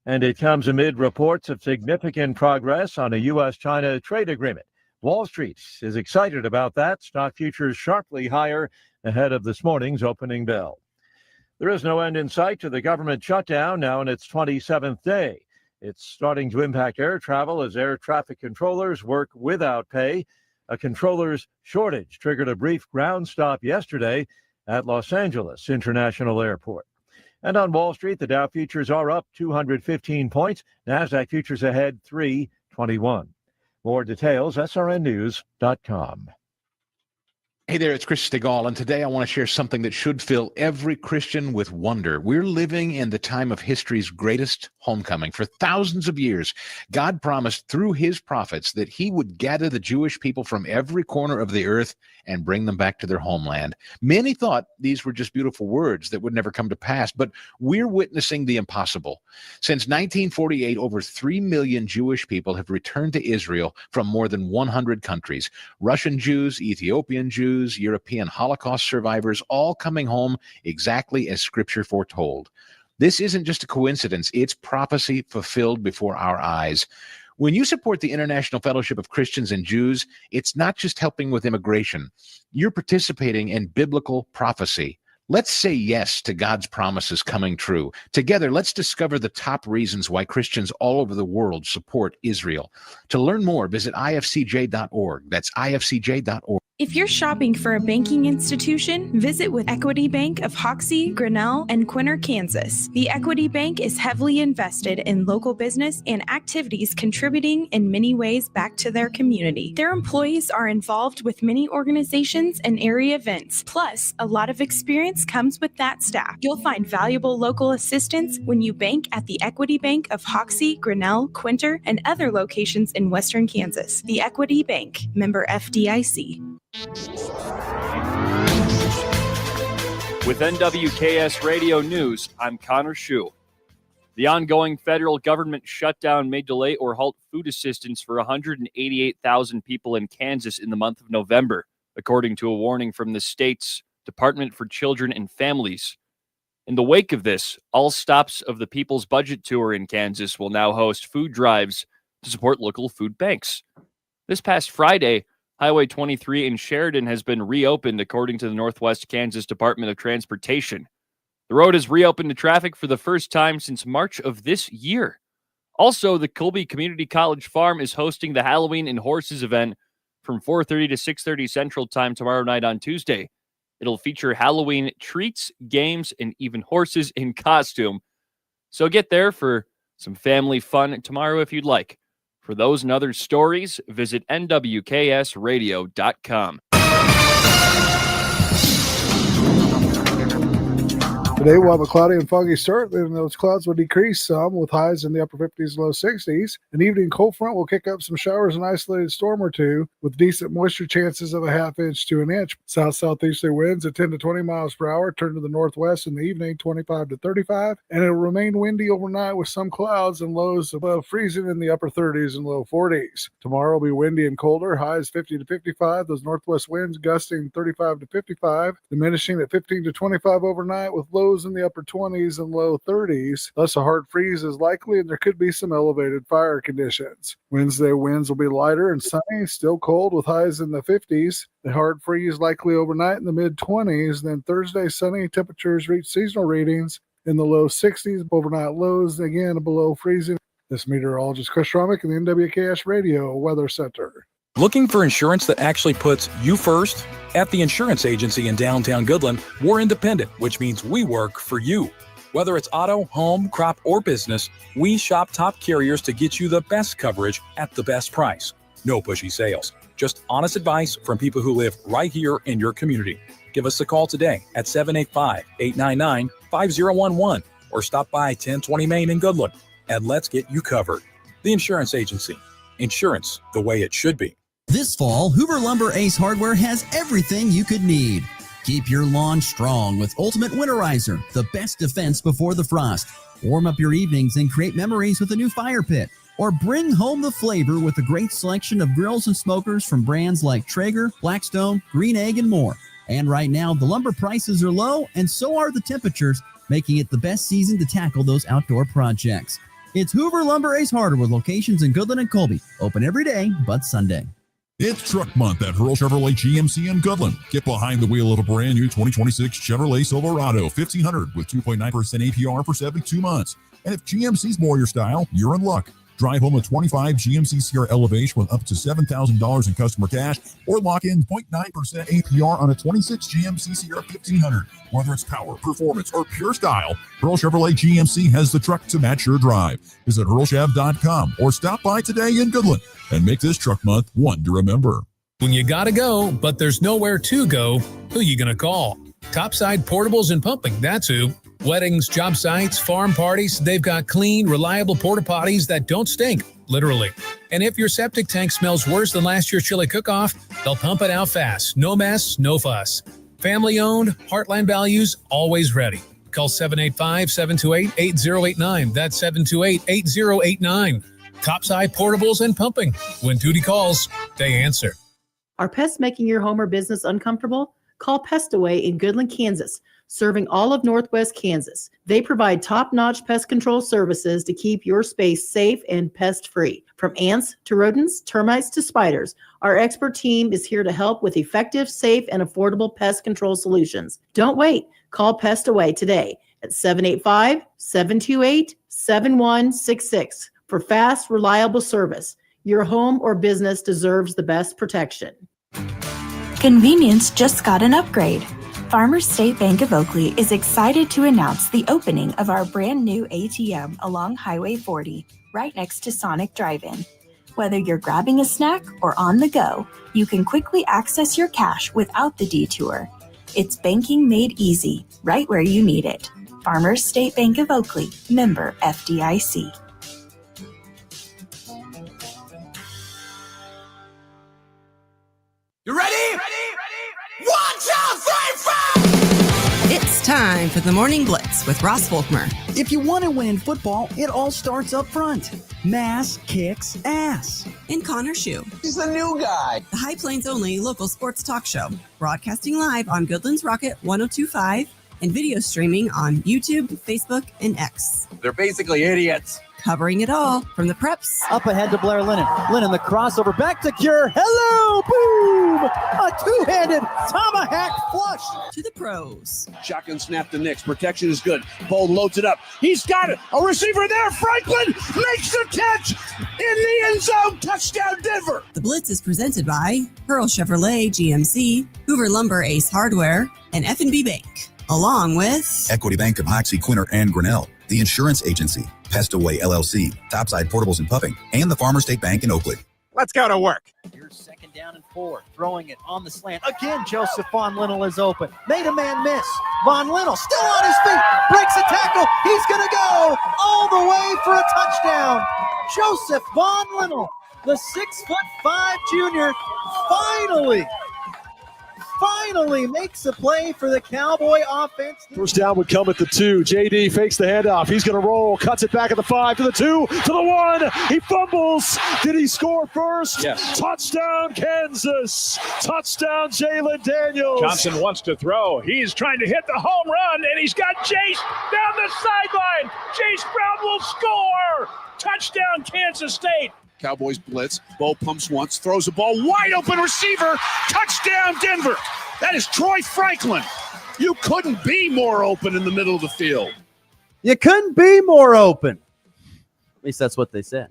And it comes amid reports of significant progress on a U.S.-China trade agreement. Wall Street is excited about that. Stock futures sharply higher ahead of this morning's opening bell. There is no end in sight to the government shutdown, now in its 27th day. It's starting to impact air travel as air traffic controllers work without pay. A controller's shortage triggered a brief ground stop yesterday at Los Angeles International Airport. And on Wall Street, the Dow futures are up 215 points. NASDAQ futures ahead 321. More details, srnnews.com. Hey there, it's Chris Stegall, and today I want to share something that should fill every Christian with wonder. We're living in the time of history's greatest homecoming. For thousands of years, God promised through his prophets that he would gather the Jewish people from every corner of the earth and bring them back to their homeland. Many thought these were just beautiful words that would never come to pass, but we're witnessing the impossible. Since 1948, over 3 million Jewish people have returned to Israel from more than 100 countries. Russian Jews, Ethiopian Jews, European Holocaust survivors, all coming home exactly as Scripture foretold. This isn't just a coincidence, it's prophecy fulfilled before our eyes. When you support the International Fellowship of Christians and Jews, it's not just helping with immigration. You're participating in biblical prophecy. Let's say yes to God's promises coming true. Together, let's discover the top reasons why Christians all over the world support Israel. To learn more, visit ifcj.org. That's ifcj.org. If you're shopping for a banking institution, visit with Equity Bank of Hoxie, Grinnell, and Quinter, Kansas. The Equity Bank is heavily invested in local business and activities contributing in many ways back to their community. Their employees are involved with many organizations and area events. Plus, a lot of experience comes with that staff. You'll find valuable local assistance when you bank at the Equity Bank of Hoxie, Grinnell, Quinter, and other locations in Western Kansas. The Equity Bank, member FDIC. With NWKS Radio News, I'm Connor Schuh. The ongoing federal government shutdown may delay or halt food assistance for 188,000 people in Kansas in the month of November, according to a warning from the state's Department for Children and Families. In the wake of this, all stops of the People's Budget Tour in Kansas will now host food drives to support local food banks. This past Friday, Highway 23 in Sheridan has been reopened, according to the Northwest Kansas Department of Transportation. The road is reopened to traffic for the first time since March of this year. Also, the Colby Community College Farm is hosting the Halloween and Horses event from 4:30 to 6:30 Central Time tomorrow night on Tuesday. It'll feature Halloween treats, games, and even horses in costume. So get there for some family fun tomorrow if you'd like. For those and other stories, visit nwksradio.com. Today we'll have a cloudy and foggy start, then those clouds will decrease some with highs in the upper 50s and low 60s. An evening cold front will kick up some showers and isolated storm or two with decent moisture chances of a half inch to an inch. South-southeasterly winds at 10 to 20 miles per hour turn to the northwest in the evening, 25 to 35, and it'll remain windy overnight with some clouds and lows above freezing in the upper 30s and low 40s. Tomorrow will be windy and colder, highs 50 to 55, those northwest winds gusting 35 to 55, diminishing at 15 to 25 overnight with lows in the upper 20s and low 30s. Thus, a hard freeze is likely, and there could be some elevated fire conditions. Wednesday winds will be lighter and sunny, still cold with highs in the 50s. The hard freeze likely overnight in the mid-20s. Then Thursday, sunny, temperatures reach seasonal readings in the low 60s. Overnight lows, again, below freezing. This meteorologist Chris Romick in the NWKS Radio Weather Center. Looking for insurance that actually puts you first? At the insurance agency in downtown Goodland, we're independent, which means we work for you. Whether it's auto, home, crop, or business, we shop top carriers to get you the best coverage at the best price. No pushy sales, just honest advice from people who live right here in your community. Give us a call today at 785-899-5011 or stop by 1020 Main in Goodland, and let's get you covered. The insurance agency. Insurance the way it should be. This fall, Hoover Lumber Ace Hardware has everything you could need. Keep your lawn strong with Ultimate Winterizer, the best defense before the frost. Warm up your evenings and create memories with a new fire pit. Or bring home the flavor with a great selection of grills and smokers from brands like Traeger, Blackstone, Green Egg, and more. And right now, the lumber prices are low, and so are the temperatures, making it the best season to tackle those outdoor projects. It's Hoover Lumber Ace Hardware with locations in Goodland and Colby. Open every day but Sunday. It's Truck Month at Hurl Chevrolet GMC in Goodland. Get behind the wheel of a brand new 2026 Chevrolet Silverado 1500 with 2.9% APR for 72 months. And if GMC's more your style, you're in luck. Drive home a 25 GMC Sierra Elevation with up to $7,000 in customer cash, or lock in 0.9% APR on a 26 GMC Sierra 1500. Whether it's power, performance, or pure style, Hurl Chevrolet GMC has the truck to match your drive. Visit hurlchev.com or stop by today in Goodland and make this Truck Month one to remember. When you gotta go, but there's nowhere to go, who you gonna call? Topside Portables and Pumping, that's who. Weddings, job sites, farm parties, they've got clean, reliable porta potties that don't stink, literally. And if your septic tank smells worse than last year's chili cook-off, they'll pump it out fast. No mess, no fuss. Family owned, Heartland values, always ready. Call 785-728-8089. That's 728-8089. Topside Portables and Pumping. When duty calls, they answer. Are pests making your home or business uncomfortable? Call Pest Away in Goodland, Kansas, serving all of Northwest Kansas. They provide top-notch pest control services to keep your space safe and pest-free. From ants to rodents, termites to spiders, our expert team is here to help with effective, safe, and affordable pest control solutions. Don't wait. Call Pest Away today at 785-728-7166 for fast, reliable service. Your home or business deserves the best protection. Convenience just got an upgrade. Farmers State Bank of Oakley is excited to announce the opening of our brand new ATM along Highway 40, right next to Sonic Drive-In. Whether you're grabbing a snack or on the go, you can quickly access your cash without the detour. It's banking made easy, right where you need it. Farmers State Bank of Oakley, member FDIC. You ready? Ready? 1, 2, 3, 4! It's time for the Morning Blitz with Ross Volkmer. If you want to win in football, it all starts up front. Mass kicks ass. And Connor Schuh, He's the new guy. the High Plains only local sports talk show, broadcasting live on Goodland's Rocket 102.5 and video streaming on YouTube, Facebook, and X. They're basically idiots. Covering it all from the preps Up ahead to Blair Lennon. Lennon, the crossover, back to Cure. Hello, boom! A two-handed tomahawk flush. to the pros. Shotgun snap to Nix. Protection is good. Bold loads it up. He's got it. A receiver there. Franklin makes the catch in the end zone. Touchdown, Denver. The Blitz is presented by Pearl Chevrolet GMC, Hoover Lumber Ace Hardware, and F&B Bank, along with Equity Bank of Hoxie, Quinter, and Grinnell, the Insurance Agency, Pest Away LLC, Topside Portables and Puffing, and the Farmer State Bank in Oakley. Let's go to work. Here's 2nd down and 4. Throwing it on the slant. Again, Joseph Von Linnell is open. Made a man miss. Von Linnell still on his feet. Breaks a tackle. He's going to go all the way for a touchdown. Joseph Von Linnell, the 6'5" junior, finally makes a play for the Cowboy offense. First down would come at the 2. JD fakes the handoff. He's going to roll, cuts it back at the 5 to the 2 to the 1. He fumbles. Did he score first? Yes. Touchdown, Kansas. Touchdown, Jalen Daniels. Johnson wants to throw. He's trying to hit the home run, and he's got Chase down the sideline. Chase Brown will score. Touchdown, Kansas State. Cowboys blitz. Bo pumps once. Throws the ball. Wide open receiver. Touchdown, Denver. That is Troy Franklin. You couldn't be more open in the middle of the field. You couldn't be more open. At least that's what they said.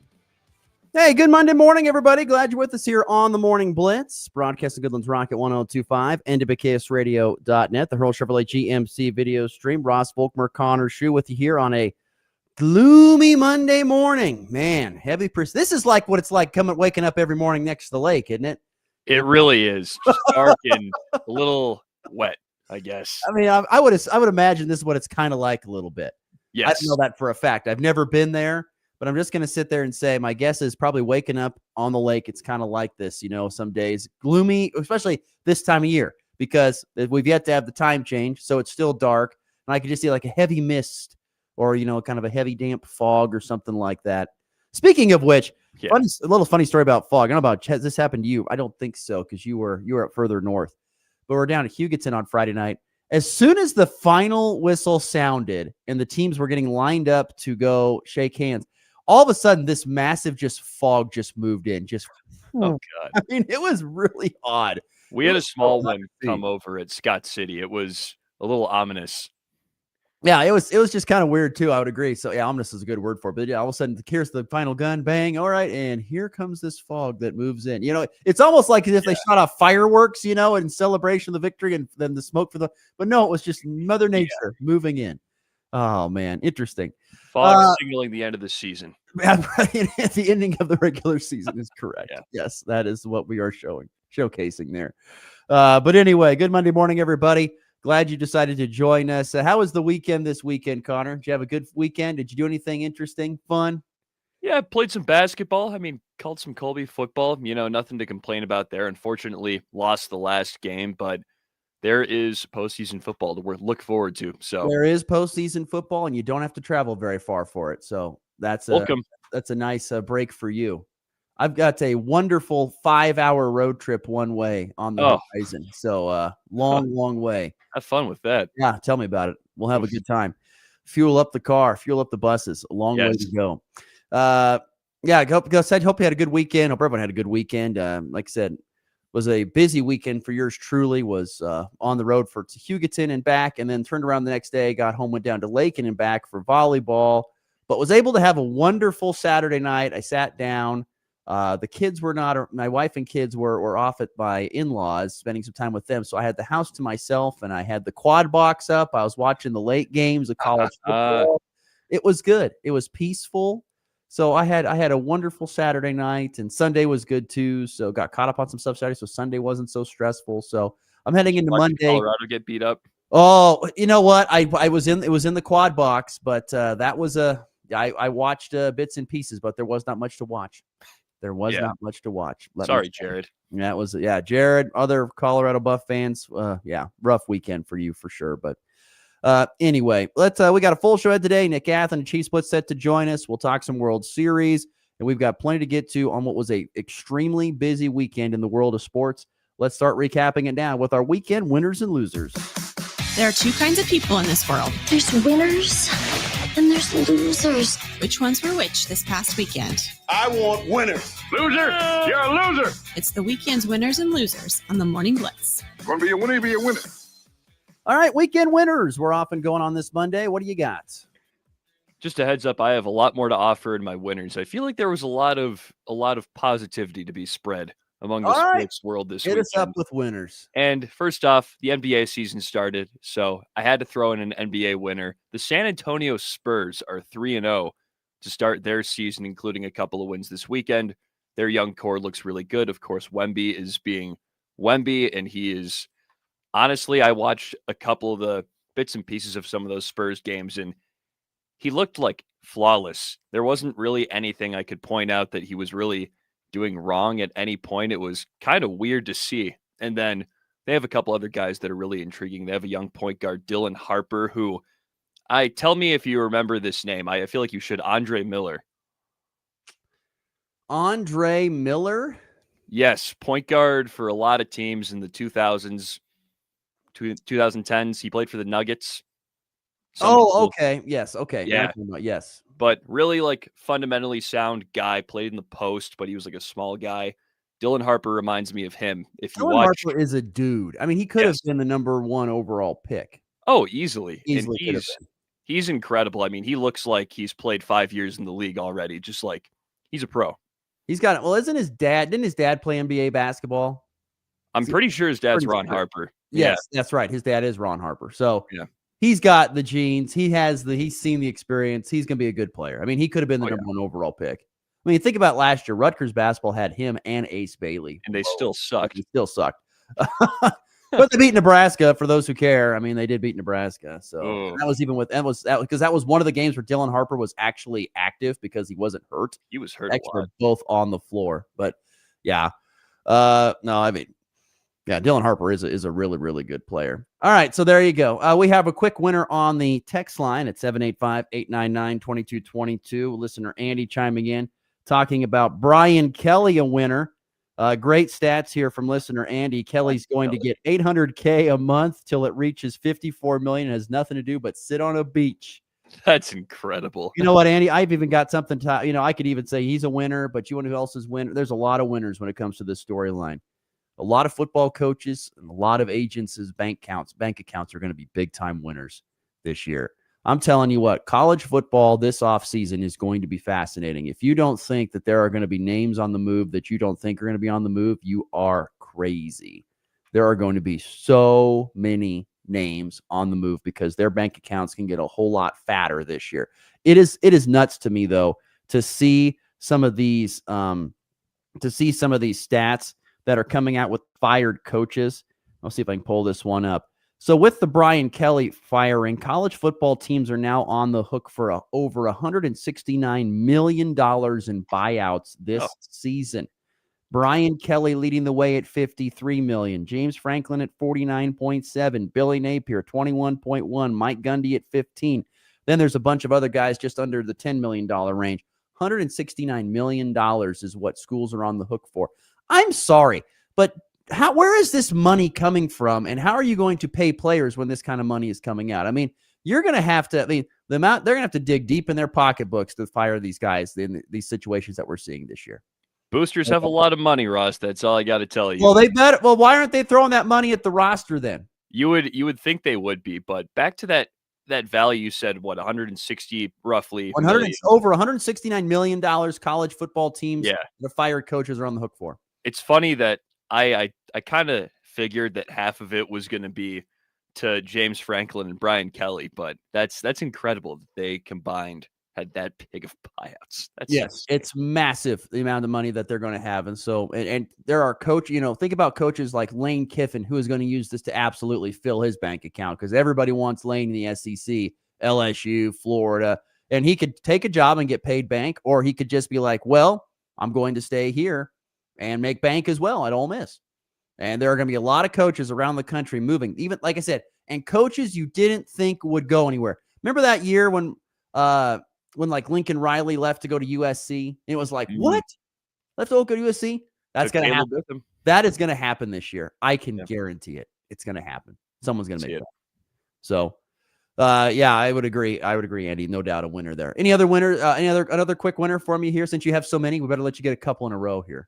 Hey, good Monday morning, everybody. Glad you're with us here on the Morning Blitz. Broadcasting Goodland's Rocket 102.5 and WKSradio.net. The Hurl Chevrolet GMC video stream. Ross Volkmer, Connor Schuh with you here on a gloomy Monday morning. Man, heavy. This is like what it's like waking up every morning next to the lake, isn't it? It really is. Just dark and a little wet, I guess. I mean, I would imagine this is what it's kind of like a little bit. Yes. I don't know that for a fact. I've never been there, but I'm just going to sit there and say my guess is probably waking up on the lake. It's kind of like this, some days gloomy, especially this time of year, because we've yet to have the time change. So it's still dark, and I could just see like a heavy mist or, kind of a heavy damp fog or something like that. Speaking of which, a little funny story about fog. I don't know about, has this happened to you? I don't think so, because you were up further north. But we're down at Hugoton on Friday night. As soon as the final whistle sounded and the teams were getting lined up to go shake hands, all of a sudden this massive just fog just moved in. Oh God. I mean, it was really odd. We had a small one come over at Scott City. It was a little ominous. Yeah, it was just kind of weird too. I would agree. So yeah, ominous is a good word for it. But yeah, all of a sudden here's the final gun, bang. All right, and here comes this fog that moves in. It's almost like as if they shot off fireworks, in celebration of the victory, and then the smoke for the. But no, it was just Mother Nature moving in. Oh man, interesting. Fog signaling the end of the season. The ending of the regular season is correct. Yeah. Yes, that is what we are showcasing there. But anyway, good Monday morning, everybody. Glad you decided to join us. How was the weekend this weekend, Connor? Did you have a good weekend? Did you do anything interesting, fun? Yeah, played some basketball. I mean, called some Colby football. Nothing to complain about there. Unfortunately, lost the last game, but there is postseason football to look forward to. So there is postseason football, and you don't have to travel very far for it. So that's a nice break for you. I've got a wonderful 5-hour road trip one way on the horizon. So long way. Have fun with that. Yeah, tell me about it. We'll have a good time. Fuel up the car, fuel up the buses. A long way to go. Yeah, I hope you had a good weekend. Hope everyone had a good weekend. Like I said, was a busy weekend for yours truly. Was on the road for Hugoton and back, and then turned around the next day, got home, went down to Lakin and back for volleyball, but was able to have a wonderful Saturday night. I sat down. The kids were not, my wife and kids were off at my in-laws, spending some time with them. So I had the house to myself, and I had the quad box up. I was watching the late games of college football. It was good. It was peaceful. So I had a wonderful Saturday night, and Sunday was good too. So got caught up on some stuff Saturday. So Sunday wasn't so stressful. So I'm heading into Monday. Colorado get beat up. Oh, you know what? It was in the quad box, but that was I watched bits and pieces, but there was not much to watch. There was not much to watch. Sorry, Jared. Yeah, Jared, other Colorado Buff fans. Rough weekend for you for sure. But anyway, we got a full show ahead today. Nick Athen and Chief Split set to join us. We'll talk some World Series, and we've got plenty to get to on what was a extremely busy weekend in the world of sports. Let's start recapping it now with our weekend winners and losers. There are two kinds of people in this world. There's winners and there's losers. Which ones were which this past weekend? I want winners. Loser! You're a loser! It's the weekend's winners and losers on the Morning Blitz. Going to be a winner, be a winner. All right, weekend winners. We're off and going on this Monday. What do you got? Just a heads up, I have a lot more to offer in my winners. I feel like there was a lot of positivity to be spread among the sports world this weekend. Hit us up with winners. And first off, the NBA season started, so I had to throw in an NBA winner. The San Antonio Spurs are 3-0 to start their season, including a couple of wins this weekend. Their young core looks really good. Of course, Wemby is being Wemby, and he is honestly, I watched a couple of the bits and pieces of some of those Spurs games, and he looked like flawless. There wasn't really anything I could point out that he was really doing wrong at any point. It was kind of weird to see. And then they have a couple other guys that are really intriguing. They have a young point guard, Dylan Harper, who tell me if you remember this name. I feel like you should. Andre Miller. Andre Miller? Yes, point guard for a lot of teams in the 2000s, 2010s. He played for the Nuggets. Okay. Yes. Okay. Yeah. Yes. But really, fundamentally sound guy, played in the post, but he was a small guy. Dylan Harper reminds me of him. If you Dylan watch, Harper is a dude. I mean, he could have been the number 1 overall pick. Oh, easily. And Easily he's incredible. I mean, he looks like he's played 5 years in the league already. Just he's a pro. He's got it. Well, didn't his dad play NBA basketball? I'm pretty sure his dad's Ron Harper. Yes, that's right. His dad is Ron Harper. So yeah. He's got the genes. He's seen the experience. He's going to be a good player. I mean, he could have been the number 1 overall pick. I mean, think about last year. Rutgers basketball had him and Ace Bailey. And they still sucked. But they beat Nebraska, for those who care. I mean, they did beat Nebraska. So that was because that was one of the games where Dylan Harper was actually active because he wasn't hurt. He was hurt a lot. Both on the floor. But yeah. Dylan Harper is a really, really good player. All right, so there you go. We have a quick winner on the text line at 785-899-2222. Listener Andy chiming in, talking about Brian Kelly, a winner. Great stats here from listener Andy. Kelly's going to get $800K a month till it reaches $54 million. It has nothing to do but sit on a beach. That's incredible. You know what, Andy? I've even got something to, I could even say he's a winner, but you know who else is winner? There's a lot of winners when it comes to this storyline. A lot of football coaches and a lot of agents' bank accounts are going to be big-time winners this year. I'm telling you what, college football this offseason is going to be fascinating. If you don't think that there are going to be names on the move that you don't think are going to be on the move, you are crazy. There are going to be so many names on the move because their bank accounts can get a whole lot fatter this year. It is nuts to me, though, to see some of these stats that are coming out with fired coaches. I'll see if I can pull this one up. So with the Brian Kelly firing, college football teams are now on the hook for over $169 million in buyouts this season. Brian Kelly leading the way at $53 million. James Franklin at $49.7. Billy Napier, $21.1. Mike Gundy at $15. Then there's a bunch of other guys just under the $10 million range. $169 million is what schools are on the hook for. I'm sorry, but where is this money coming from, and how are you going to pay players when this kind of money is coming out? I mean, you're going to have to. I mean, they're going to have to dig deep in their pocketbooks to fire these guys in these situations that we're seeing this year. Boosters have a lot of money, Ross. That's all I got to tell you. Well, they better. Well, why aren't they throwing that money at the roster then? You would think they would be, but back to that value you said, what, 160 roughly? Over $169 million college football teams. Yeah, the fired coaches are on the hook for. It's funny that I kind of figured that half of it was going to be to James Franklin and Brian Kelly, but that's incredible that they combined had that big of buyouts. It's massive, the amount of money that they're going to have. And so, and there are think about coaches like Lane Kiffin, who is going to use this to absolutely fill his bank account because everybody wants Lane in the SEC, LSU, Florida, and he could take a job and get paid bank, or he could just be like, well, I'm going to stay here and make bank as well at Ole Miss. And there are going to be a lot of coaches around the country moving, even like I said, and coaches you didn't think would go anywhere. Remember that year when like Lincoln Riley left to go to USC? It was like, what? Left to go to USC? That's going to happen. That is going to happen this year. I can guarantee it. It's going to happen. Someone's going to make it. So, I would agree. I would agree, Andy. No doubt a winner there. Any other winner? Another quick winner for me here? Since you have so many, we better let you get a couple in a row here.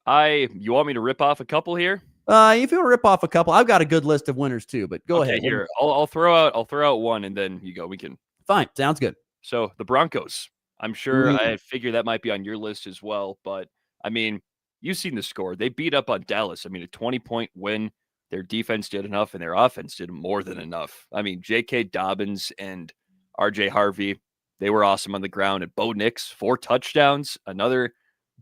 You want me to rip off a couple here? If you want to rip off a couple, I've got a good list of winners too, but go ahead. Here, I'll throw out one and then you go. We can. Fine. Sounds good. So the Broncos, I'm sure I figure that might be on your list as well, but I mean, you've seen the score. They beat up on Dallas. I mean, a 20-point win. Their defense did enough and their offense did more than enough. I mean, J.K. Dobbins and R.J. Harvey, they were awesome on the ground. And Bo Nix, 4 touchdowns, another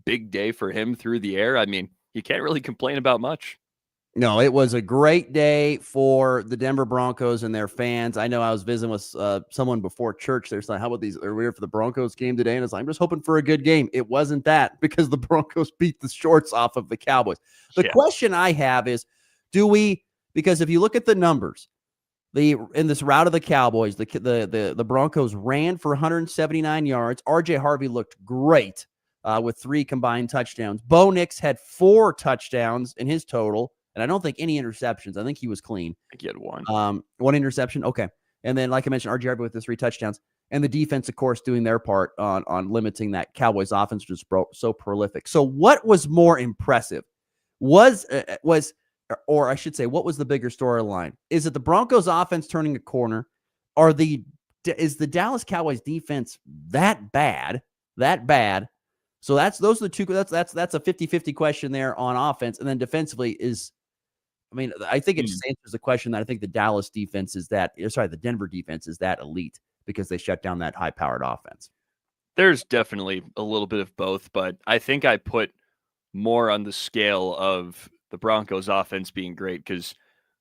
big day for him through the air. I mean, you can't really complain about much. No, it was a great day for the Denver Broncos and their fans. I know I was visiting with someone before church. They're like, how about these? Are we here for the Broncos game today? And it's like, I'm just hoping for a good game. It wasn't that because the Broncos beat the shorts off of the Cowboys. The question I have is, because if you look at the numbers, in this rout of the Cowboys, the Broncos ran for 179 yards. R.J. Harvey looked great with 3 combined touchdowns. Bo Nix had 4 touchdowns in his total. And I don't think any interceptions. I think he was clean. I think he had 1. 1 interception. Okay. And then, like I mentioned, R.J. Harvey with the 3 touchdowns. And the defense, of course, doing their part on limiting that Cowboys offense, which was so prolific. So what was more impressive? Or I should say, what was the bigger storyline? Is it the Broncos offense turning a corner? Is the Dallas Cowboys defense that bad? So those are the two. That's a 50-50 question there on offense. And then defensively I think it just answers the question that I think the the Denver defense is that elite because they shut down that high-powered offense. There's definitely a little bit of both, but I think I put more on the scale of the Broncos offense being great because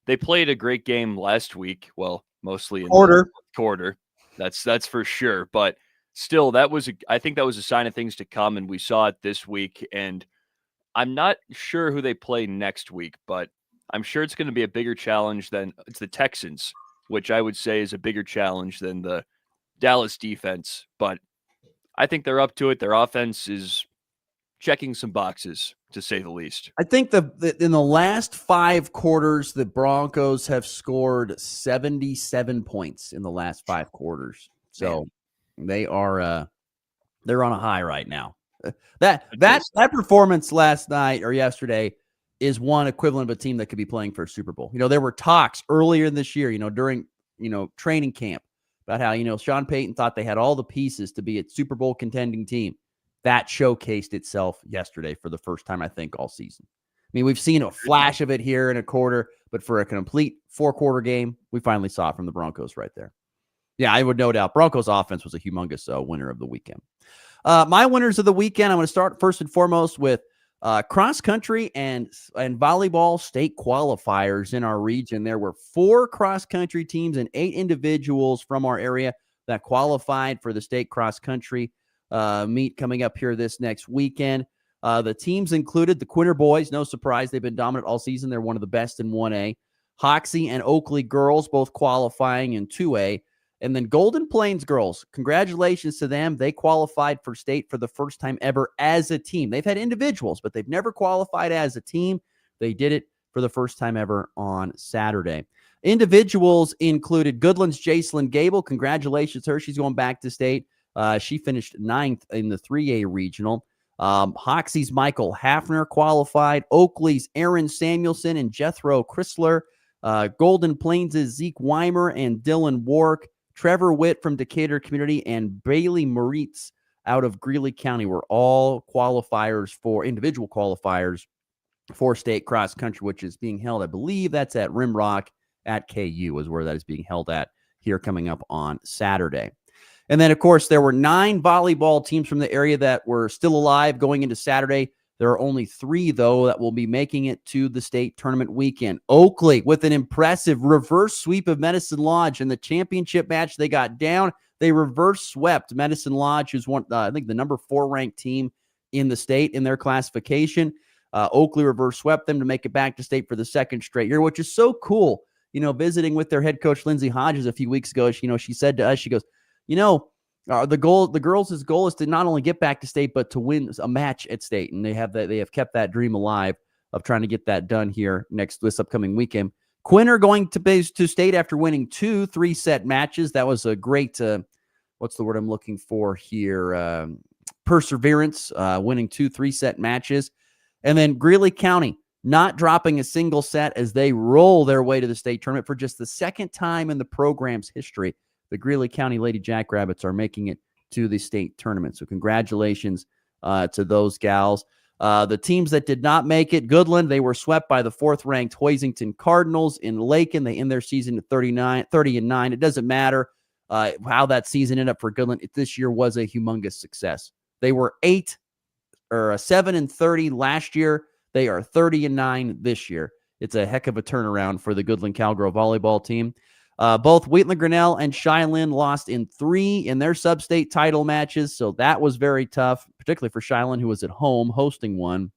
they played a great game last week. Well, mostly in the quarter. That's for sure. But still, I think that was a sign of things to come, and we saw it this week. And I'm not sure who they play next week, but I'm sure it's going to be a bigger challenge than it's the Texans, which I would say is a bigger challenge than the Dallas defense. But I think they're up to it. Their offense is checking some boxes, to say the least. I think in the last 5 quarters, the Broncos have scored 77 points in the last 5 quarters. So they are they're on a high right now. That performance last night or yesterday is one equivalent of a team that could be playing for a Super Bowl. There were talks earlier this year, during training camp about how Sean Payton thought they had all the pieces to be a Super Bowl contending team. That showcased itself yesterday for the first time, I think, all season. I mean, we've seen a flash of it here in a quarter, but for a complete 4-quarter game, we finally saw it from the Broncos right there. Yeah, I would no doubt. Broncos offense was a humongous winner of the weekend. My winners of the weekend, I'm going to start first and foremost with cross country and volleyball state qualifiers in our region. There were 4 cross country teams and 8 individuals from our area that qualified for the state cross country meet coming up here this next weekend. The teams included the Quinter boys. No surprise, they've been dominant all season. They're one of the best in 1A. Hoxie and Oakley girls both qualifying in 2A. And then Golden Plains girls, congratulations to them. They qualified for state for the first time ever as a team. They've had individuals, but they've never qualified as a team. They did it for the first time ever on Saturday. Individuals included Goodland's Jacelyn Gable. Congratulations to her. She's going back to state. She finished 9th in the 3A regional. Hoxie's Michael Hafner qualified. Oakley's Aaron Samuelson and Jethro Chrysler. Golden Plains' Zeke Weimer and Dylan Wark. Trevor Witt from Decatur Community and Bailey Moritz out of Greeley County were all individual qualifiers for state cross country, which is being held, I believe that's at Rimrock at KU is where that is being held at here coming up on Saturday. And then, of course, there were 9 volleyball teams from the area that were still alive going into Saturday. There are only 3, though, that will be making it to the state tournament weekend. Oakley with an impressive reverse sweep of Medicine Lodge. In the championship match, they got down. They reverse swept Medicine Lodge, who's I think the number 4 ranked team in the state in their classification. Oakley reverse swept them to make it back to state for the 2nd straight year, which is so cool. Visiting with their head coach, Lindsay Hodges, a few weeks ago, she said to us, she goes, the girls' goal is to not only get back to state, but to win a match at state. And they have kept that dream alive of trying to get that done here this upcoming weekend. Quinter going to state after winning 2 3-set matches. That was a great, what's the word I'm looking for here? Perseverance, winning 2 3-set matches. And then Greeley County not dropping a single set as they roll their way to the state tournament for just the 2nd time in the program's history. The Greeley County Lady Jackrabbits are making it to the state tournament. So congratulations to those gals. The teams that did not make it, Goodland, they were swept by the 4th-ranked Hoisington Cardinals in Lakin. They end their season at 30-9. It doesn't matter how that season ended up for Goodland. This year was a humongous success. They were 7-30 last year. They are 30-9 this year. It's a heck of a turnaround for the Goodland Cowgirl volleyball team. Both Wheatland Grinnell and Shiloh lost in 3 in their sub-state title matches, so that was very tough, particularly for Shiloh, who was at home hosting one.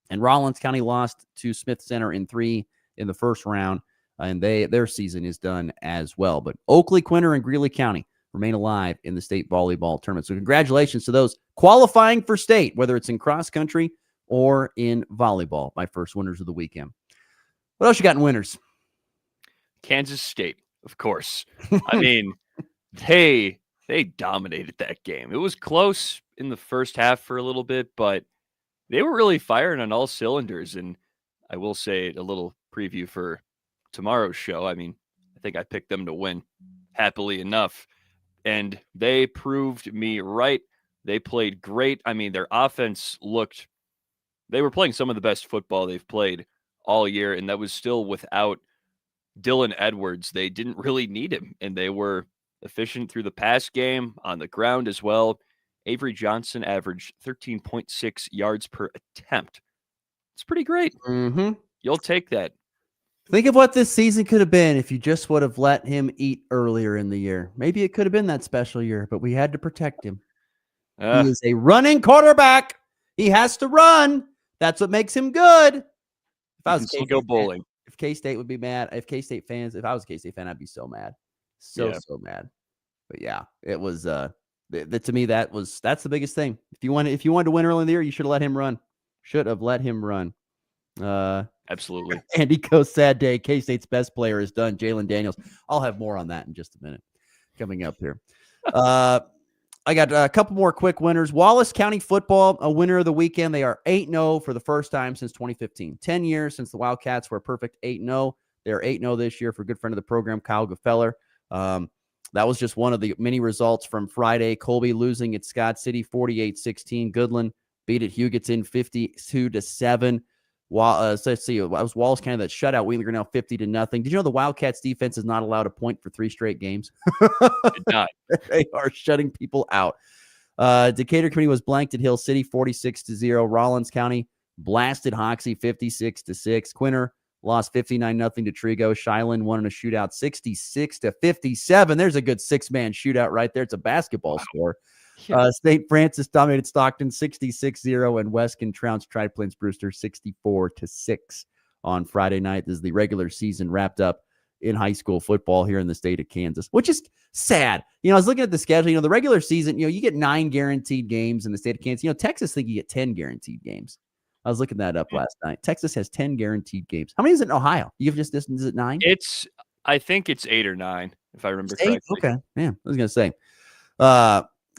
And Rollins County lost to Smith Center in 3 in the first round, and their season is done as well. But Oakley, Quinter, and Greeley County remain alive in the state volleyball tournament. So congratulations to those qualifying for state, whether it's in cross country or in volleyball. My first winners of the weekend. What else you got in winners? Kansas State, of course. I mean, they dominated that game. It was close in the first half for a little bit, but they were really firing on all cylinders. And I will say a little preview for tomorrow's show. I mean, I think I picked them to win happily enough. And they proved me right. They played great. I mean, their offense they were playing some of the best football they've played all year, and that was still without Dylan Edwards. They didn't really need him, and they were efficient through the pass game, on the ground as well. Avery Johnson averaged 13.6 yards per attempt. It's pretty great. Mm-hmm. You'll take that. Think of what this season could have been if you just would have let him eat earlier in the year. Maybe it could have been that special year, but we had to protect him. He is a running quarterback. He has to run. That's what makes him good. If I was still go bowling. If K-State would be mad, if I was a K-State fan, I'd be so mad. So mad. But yeah, it was to me that's the biggest thing. If you wanted to win early in the year, you should have let him run. Absolutely. Andy goes, sad day. K-State's best player is done. Jalen Daniels. I'll have more on that in just a minute coming up here. I got a couple more quick winners. Wallace County football, a winner of the weekend. They are 8-0 for the first time since 2015. 10 years since the Wildcats were a perfect 8-0. They're 8-0 this year for a good friend of the program, Kyle Gefeller. That was just one of the many results from Friday. Colby losing at Scott City 48-16. Goodland beat at Hugoton 52-7. Let's see. It was Wallace County that shutout Wheeling Grinnell 50-0. Did you know the Wildcats defense is not allowed a point for 3 straight games? They are shutting people out. Decatur Committee was blanked at Hill City 46-0. Rollins County blasted Hoxie 56-6. Quinter lost 59-0 to Trigo. Shiloh won in a shootout 66-57. There's a good 6-man shootout right there. It's a basketball score. St. Francis dominated Stockton 66-0, and Weston trounced Tri-Plains Brewster 64-6 on Friday night. This is the regular season wrapped up in high school football here in the state of Kansas, which is sad. I was looking at the schedule. The regular season, you get 9 guaranteed games in the state of Kansas. Texas, I think you get 10 guaranteed games. I was looking that up last night. Texas has 10 guaranteed games. How many is it in Ohio? Is it 9? I think it's 8 or 9, if I remember correctly. Okay. Yeah, I was going to say.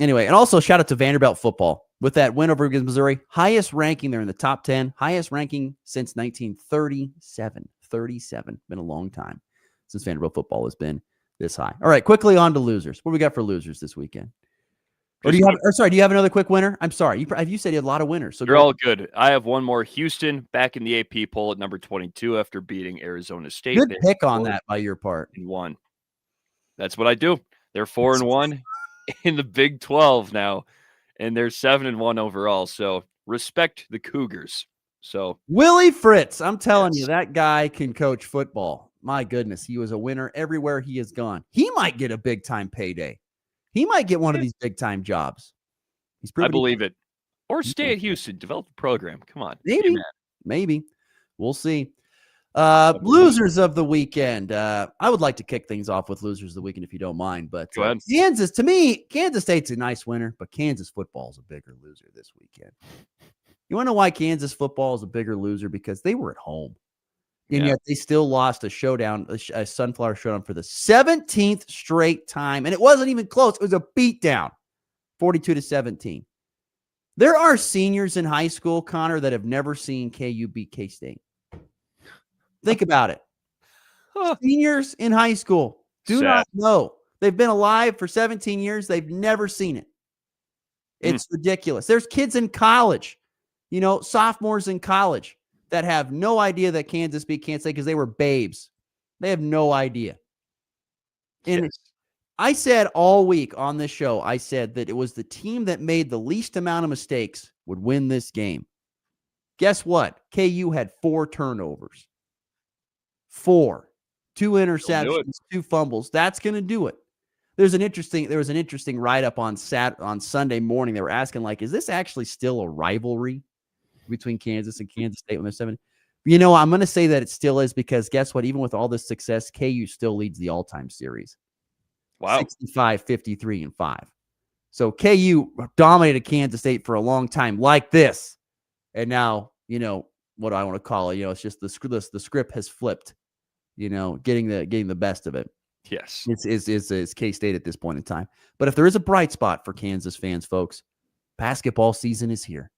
Anyway, and also shout out to Vanderbilt football with that win over against Missouri. Highest ranking. They're in the top 10. Highest ranking since 1937. 37. Been a long time since Vanderbilt football has been this high. All right, quickly on to losers. What do we got for losers this weekend? Or do you have another quick winner? I'm sorry. You said you had a lot of winners. So you're all good. I have one more. Houston back in the AP poll at number 22 after beating Arizona State. Good pick on that by your part. And 1. That's what I do. They're 4-1 in the Big 12 now, and they're 7-1 overall. So respect the Cougars. So Willie Fritz, I'm telling you, that guy can coach football. My goodness, he was a winner everywhere he has gone. He might get a big time payday. He might get one of these big time jobs. I believe it. Or stay at Houston, develop a program. Come on. Maybe. We'll see. Losers of the weekend. I would like to kick things off with losers of the weekend if you don't mind. But Kansas, to me, Kansas State's a nice winner, but Kansas football is a bigger loser this weekend. You want to know why Kansas football is a bigger loser? Because they were at home. And yet they still lost a showdown, a Sunflower Showdown for the 17th straight time. And it wasn't even close. It was a beatdown, 42-17. There are seniors in high school, Connor, that have never seen KU beat K-State. Think about it. Seniors in high school do not know. They've been alive for 17 years. They've never seen it. It's ridiculous. There's kids in college, sophomores in college, that have no idea that Kansas beat Kansas State because they were babes. They have no idea. And I said all week on this show, I said that it was the team that made the least amount of mistakes would win this game. Guess what? KU had 4 turnovers. 4. 2 interceptions, 2 fumbles. That's going to do it. There was an interesting write-up on Sunday morning. They were asking, is this actually still a rivalry between Kansas and Kansas State when they're 7? I'm going to say that it still is because guess what? Even with all this success, KU still leads the all-time series. Wow. 65, 53, and 5. So KU dominated Kansas State for a long time like this. And now, what do I want to call it? It's just the script has flipped, getting the best of it. Yes. It's K-State at this point in time. But if there is a bright spot for Kansas fans, folks, basketball season is here.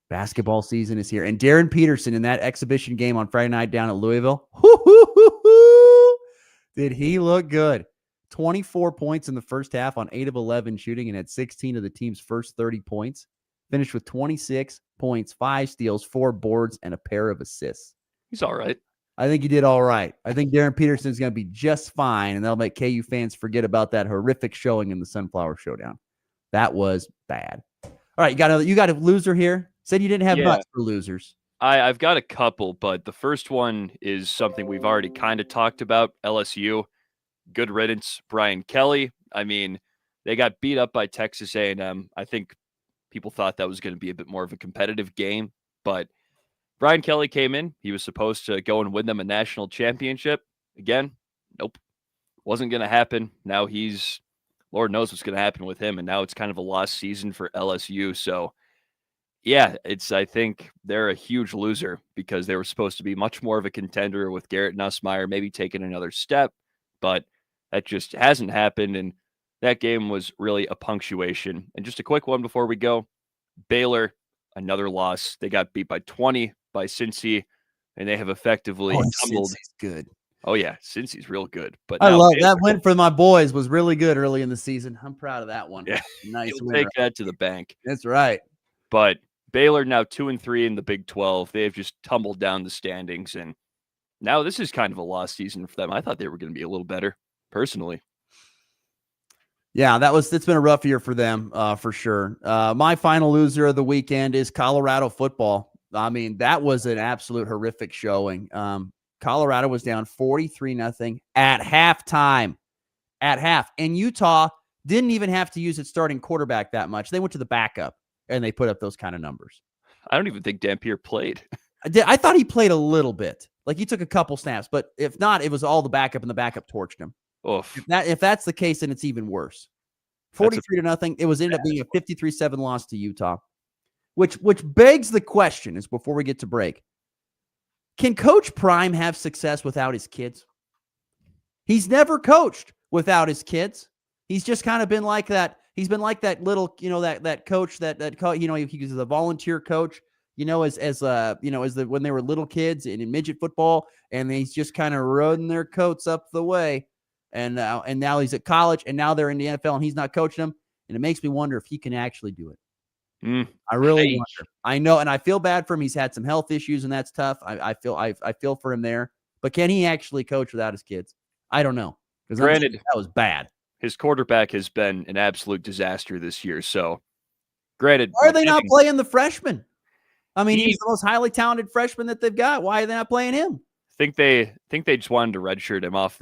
Basketball season is here. And Darren Peterson in that exhibition game on Friday night down at Louisville, did he look good. 24 points in the first half on 8 of 11 shooting and had 16 of the team's first 30 points. Finished with 26 points, 5 steals, 4 boards, and a pair of assists. He's all right. I think he did all right. I think Darren Peterson's going to be just fine, and that'll make KU fans forget about that horrific showing in the Sunflower Showdown. That was bad. All right, you got a loser here. Said you didn't have much for losers. I've got a couple, but the first one is something we've already kind of talked about, LSU. Good riddance, Brian Kelly. I mean, they got beat up by Texas A&M. I think people thought that was going to be a bit more of a competitive game, but Brian Kelly came in. He was supposed to go and win them a national championship. Again, nope. Wasn't going to happen. Now Lord knows what's going to happen with him, and now it's kind of a lost season for LSU. So, yeah, I think they're a huge loser because they were supposed to be much more of a contender with Garrett Nussmeier, maybe taking another step, but that just hasn't happened. And That game was really a punctuation. And just a quick one before we go. Baylor, another loss. They got beat by 20 by Cincy, and they have effectively tumbled. Cincy's good. Oh, yeah. Cincy's real good. But I now love Baylor, that win for my boys was really good early in the season. I'm proud of that one. Yeah, Nice you'll win. take that to the bank. That's right. But Baylor now 2-3 in the Big 12. They have just tumbled down the standings, and now this is kind of a lost season for them. I thought they were going to be a little better, personally. Yeah, it's been a rough year for them, for sure. My final loser of the weekend is Colorado football. I mean, that was an absolute horrific showing. Colorado was down 43-0 at halftime. And Utah didn't even have to use its starting quarterback that much. They went to the backup, and they put up those kind of numbers. I don't even think Dampier played. I thought he played a little bit. Like, he took a couple snaps, but if not, it was all the backup, and the backup torched him. Oof. If that's the case, then it's even worse. 43-0. It was ended up being a 53-7 loss to Utah, which begs the question is, before we get to break, can Coach Prime have success without his kids? He's never coached without his kids. He's just kind of been like that. He's been like that little, that coach he was a volunteer coach, when they were little kids in midget football, and he's just kind of roding their coats up the way. And now he's at college, and now they're in the NFL, and he's not coaching them. And it makes me wonder if he can actually do it. I really wonder. I know, and I feel bad for him. He's had some health issues, and that's tough. I feel for him there. But can he actually coach without his kids? I don't know. Granted, that was bad. His quarterback has been an absolute disaster this year. So, granted, why are they not playing the freshman? I mean, he's the most highly talented freshman that they've got. Why are they not playing him? Think they just wanted to redshirt him off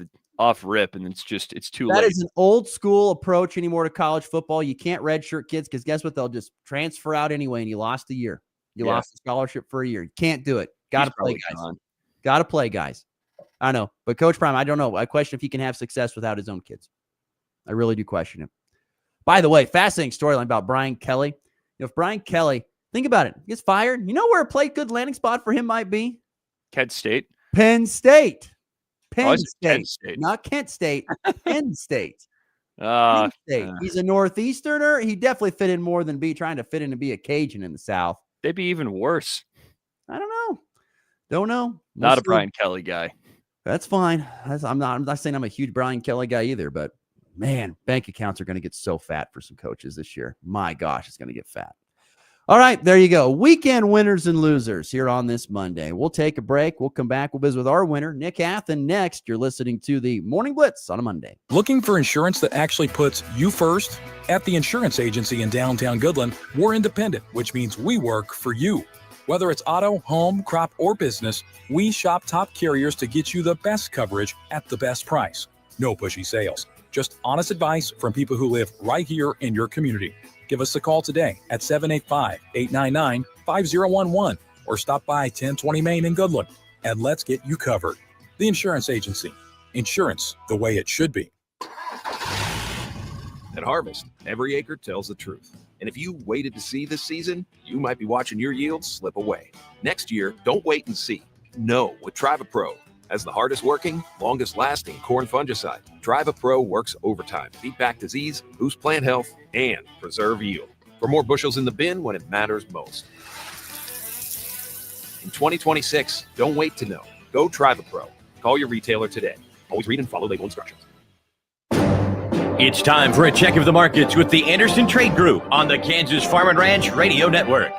rip, and it's too late. That is an old school approach anymore to college football. You can't redshirt kids because guess what? They'll just transfer out anyway, and you lost a year. You lost a scholarship for a year. You can't do it. Got to play, guys. Got to play, guys. I know, but Coach Prime, I don't know. I question if he can have success without his own kids. I really do question him. By the way, fascinating storyline about Brian Kelly. If Brian Kelly, think about it, gets fired, you know where a good landing spot for him might be? Kent State. Penn State. Penn State. Not Kent State. Penn State. Penn State. He's a Northeasterner. He definitely fit in more than trying to fit in to be a Cajun in the South. They'd be even worse. I don't know. Don't know. Not a Brian Kelly guy. That's fine. I'm not saying I'm a huge Brian Kelly guy either, but man, bank accounts are going to get so fat for some coaches this year. My gosh, it's going to get fat. All right, there you go. Weekend winners and losers here on this Monday. We'll take a break. We'll come back. We'll visit with our winner, Nick Athen, next. You're listening to the Morning Blitz on a Monday. Looking for insurance that actually puts you first? At the insurance agency in downtown Goodland, we're independent, which means we work for you. Whether it's auto, home, crop, or business, we shop top carriers to get you the best coverage at the best price. No pushy sales. Just honest advice from people who live right here in your community. Give us a call today at 785-899-5011 or stop by 1020 Main in Goodland and let's get you covered. The Insurance Agency. Insurance the way it should be. At Harvest, every acre tells the truth. And if you waited to see this season, you might be watching your yields slip away. Next year, don't wait and see. Know with TrivaPro. As the hardest working, longest lasting corn fungicide, TrivaPro works overtime to beat back disease, boost plant health, and preserve yield. For more bushels in the bin when it matters most. In 2026, don't wait to know. Go TrivaPro. Call your retailer today. Always read and follow label instructions. It's time for a check of the markets with the Anderson Trade Group on the Kansas Farm and Ranch Radio Network.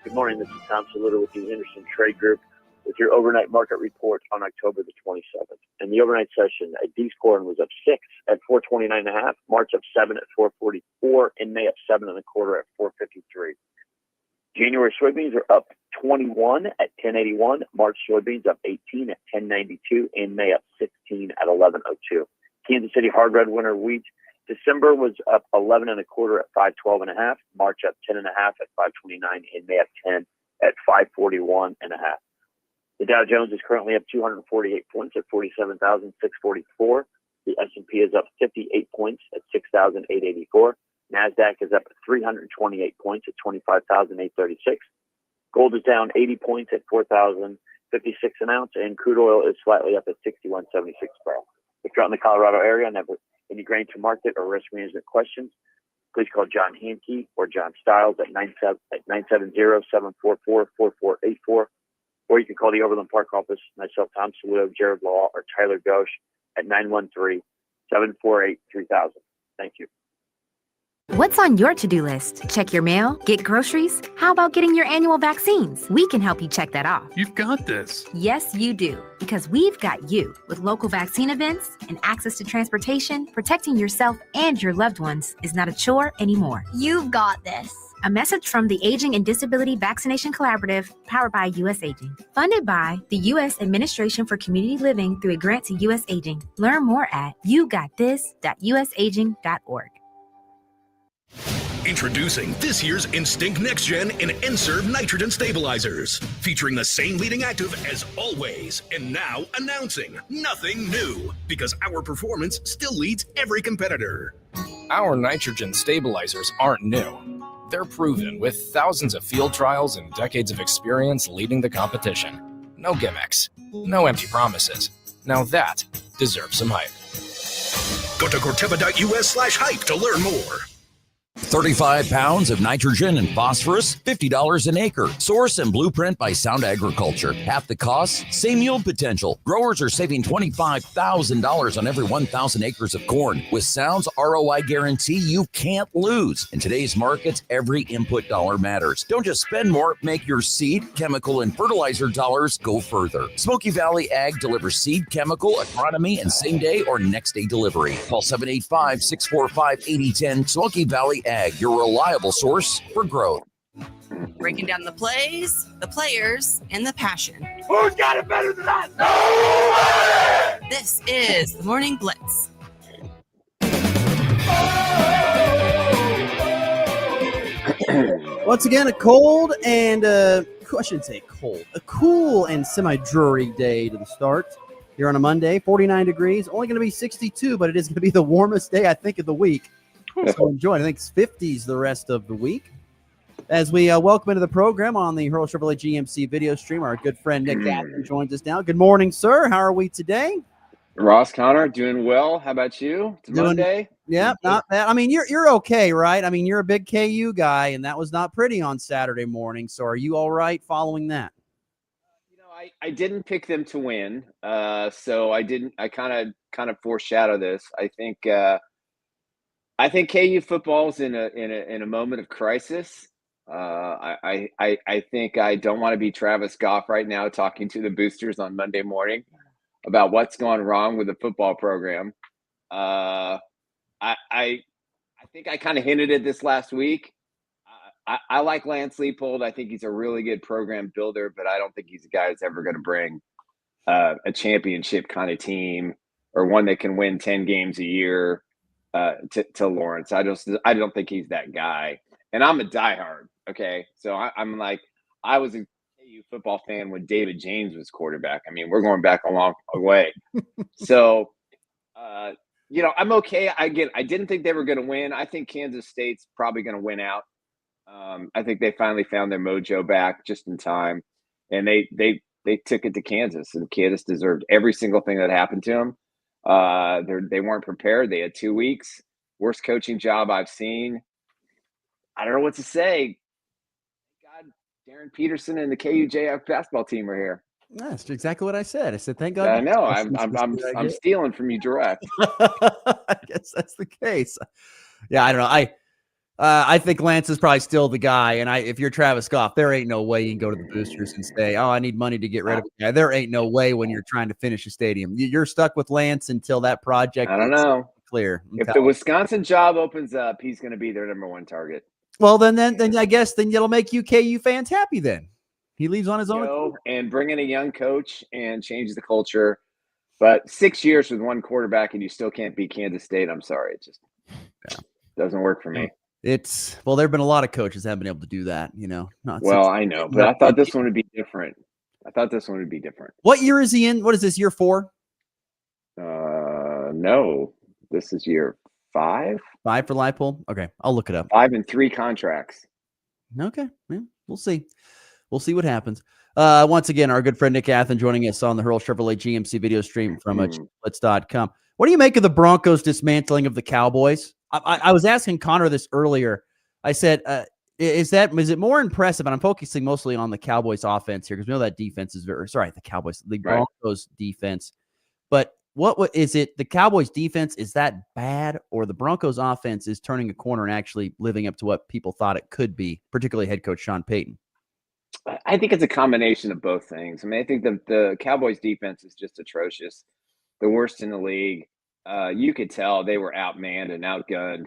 Good morning. This is Tom Saluda with the Anderson Trade Group with your overnight market report on October the 27th. In the overnight session, D's corn was up 6 at 429.5, March up 7 at 444, and May up 7 1/4 at 453. January soybeans are up 21 at 1081, March soybeans up 18 at 1092, and May up 16 at 1102. Kansas City hard red winter wheat. December was up 11 1/4 at 512.5, March up 10.5 at 529, and May up 10 at 541.5. The Dow Jones is currently up 248 points at 47,644. The S&P is up 58 points at 6,884. NASDAQ is up 328 points at 25,836. Gold is down 80 points at 4,056 an ounce, and crude oil is slightly up at 61.76 per barrel. If you're out in the Colorado area and have any grain to market or risk management questions, please call John Hankey or John Stiles at 970-744-4484, or you can call the Overland Park office, myself, Tom Saludo, Jared Law, or Tyler Ghosh at 913-748-3000. Thank you. What's on your to-do list? Check your mail? Get groceries? How about getting your annual vaccines? We can help you check that off. You've got this. Yes, you do. Because we've got you. With local vaccine events and access to transportation, protecting yourself and your loved ones is not a chore anymore. You've got this. A message from the Aging and Disability Vaccination Collaborative, powered by U.S. Aging. Funded by the U.S. Administration for Community Living through a grant to U.S. Aging. Learn more at yougotthis.usaging.org. Introducing this year's Instinct Next Gen and N-Serve nitrogen stabilizers, featuring the same leading active as always, and now announcing nothing new, because our performance still leads every competitor. Our nitrogen stabilizers aren't new. They're proven with thousands of field trials and decades of experience leading the competition. No gimmicks, no empty promises. Now that deserves some hype. Go to Corteva.us/hype to learn more. 35 pounds of nitrogen and phosphorus, $50 an acre. Source and blueprint by Sound Agriculture. Half the cost, same yield potential. Growers are saving $25,000 on every 1,000 acres of corn. With Sound's ROI guarantee, you can't lose. In today's markets, every input dollar matters. Don't just spend more, make your seed, chemical, and fertilizer dollars go further. Smoky Valley Ag delivers seed, chemical, agronomy, and same-day or next-day delivery. Call 785-645-8010. Smoky Valley Ag, your reliable source for growth. Breaking down the plays, the players, and the passion. Who's got it better than that? Nobody! This is the Morning Blitz. Once again, a cold and I shouldn't say cold, a cool and semi-dreary day to the start. Here on a Monday, 49 degrees, only going to be 62, but it is going to be the warmest day, I think, of the week. So enjoy it. I think it's 50s the rest of the week. As we welcome into the program on the Hurl Chevrolet GMC video stream, our good friend Nick Gatlin joins us now. Good morning, sir. How are we today? Ross, Connor, doing well. How about you? It's Monday. Yeah, not bad. I mean, you're okay, right? I mean, you're a big KU guy, and that was not pretty on Saturday morning. So are you all right following that? I didn't pick them to win, so I didn't. I kind of foreshadow this. I think KU football's in a moment of crisis. I think I don't want to be Travis Goff right now talking to the boosters on Monday morning about what's gone wrong with the football program. I think I kind of hinted at this last week. I like Lance Leipold. I think he's a really good program builder, but I don't think he's a guy that's ever going to bring a championship kind of team or one that can win 10 games a year to Lawrence. I don't think he's that guy. And I'm a diehard. Okay. So I'm like, I was a KU football fan when David James was quarterback. I mean, we're going back a long way. So, I'm okay. I didn't think they were going to win. I think Kansas State's probably going to win out. I think they finally found their mojo back just in time, and they took it to Kansas, and Kansas deserved every single thing that happened to them. They weren't prepared. They had 2 weeks. Worst coaching job I've seen. I don't know what to say. Thank God Darren Peterson and the KUJF basketball team are here. That's exactly what I said. I said, thank God. I know. I'm stealing from you direct. I guess that's the case. Yeah, I don't know. I think Lance is probably still the guy. And if you're Travis Goff, there ain't no way you can go to the boosters and say, oh, I need money to get rid of a guy. There ain't no way when you're trying to finish a stadium. You're stuck with Lance until that project I don't know. Clear. If the Wisconsin job opens up, he's going to be their number one target. Well, then I guess it'll make you KU fans happy then. He leaves on his own. And bring in a young coach and change the culture. But 6 years with one quarterback and you still can't beat Kansas State, I'm sorry. It just doesn't work for me. There have been a lot of coaches that haven't been able to do that, I know, but I thought this one would be different. What year is he in? What is this, year 4? No, this is year 5. 5 for Leipold? Okay, I'll look it up. 5 and 3 contracts. Okay, yeah, we'll see. we'll see what happens. Once again, our good friend Nick Athen joining us on the Hurl Chevrolet GMC video stream from Blitz.com. What do you make of the Broncos dismantling of the Cowboys? I was asking Connor this earlier. I said, is it more impressive? And I'm focusing mostly on the Cowboys offense here because we know that defense is the Broncos defense. But what is it? The Cowboys defense, is that bad, or the Broncos offense is turning a corner and actually living up to what people thought it could be, particularly head coach Sean Payton? I think it's a combination of both things. I mean, I think the Cowboys defense is just atrocious, the worst in the league. You could tell they were outmanned and outgunned.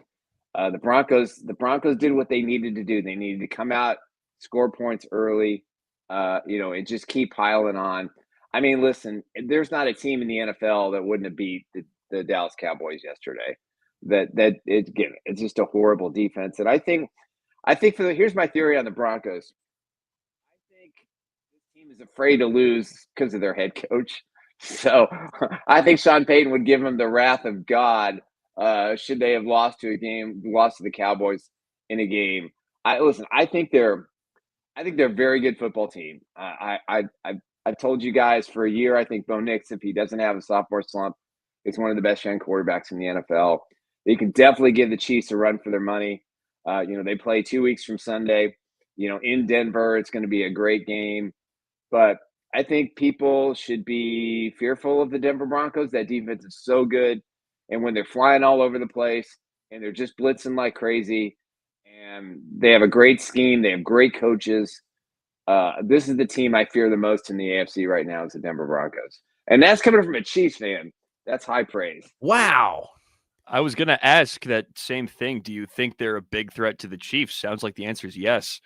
The Broncos did what they needed to do. They needed to come out, score points early, and just keep piling on. I mean, listen, there's not a team in the NFL that wouldn't have beat the Dallas Cowboys yesterday. It's just a horrible defense. And I think here's my theory on the Broncos. I think this team is afraid to lose because of their head coach. So I think Sean Payton would give them the wrath of God should they have lost to the Cowboys in a game. I think they're a very good football team. I've told you guys for a year, I think Bo Nix, if he doesn't have a sophomore slump, is one of the best young quarterbacks in the NFL. They can definitely give the Chiefs a run for their money. They play 2 weeks from Sunday, in Denver. It's going to be a great game. But I think people should be fearful of the Denver Broncos. That defense is so good. And when they're flying all over the place and they're just blitzing like crazy, and they have a great scheme, they have great coaches. This is the team I fear the most in the AFC right now is the Denver Broncos. And that's coming from a Chiefs fan. That's high praise. Wow. I was going to ask that same thing. Do you think they're a big threat to the Chiefs? Sounds like the answer is yes.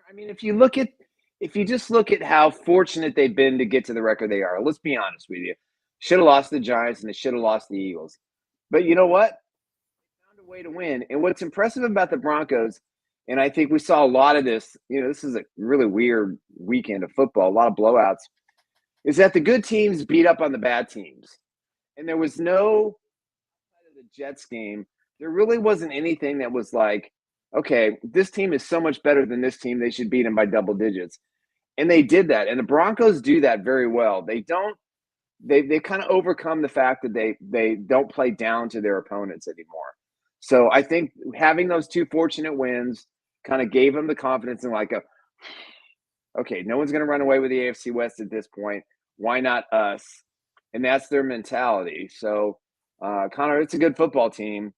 I mean, if you just look at how fortunate they've been to get to the record they are, let's be honest with you. Should have lost the Giants and they should have lost the Eagles. But you know what? They found a way to win. And what's impressive about the Broncos, and I think we saw a lot of this, this is a really weird weekend of football, a lot of blowouts, is that the good teams beat up on the bad teams. And there was no, outside of the Jets game, there really wasn't anything that was like, okay, this team is so much better than this team, they should beat them by double digits. And they did that. And the Broncos do that very well. They kind of overcome the fact that they don't play down to their opponents anymore. So I think having those two fortunate wins kind of gave them the confidence and okay, no one's going to run away with the AFC West at this point. Why not us? And that's their mentality. So, Connor, it's a good football team.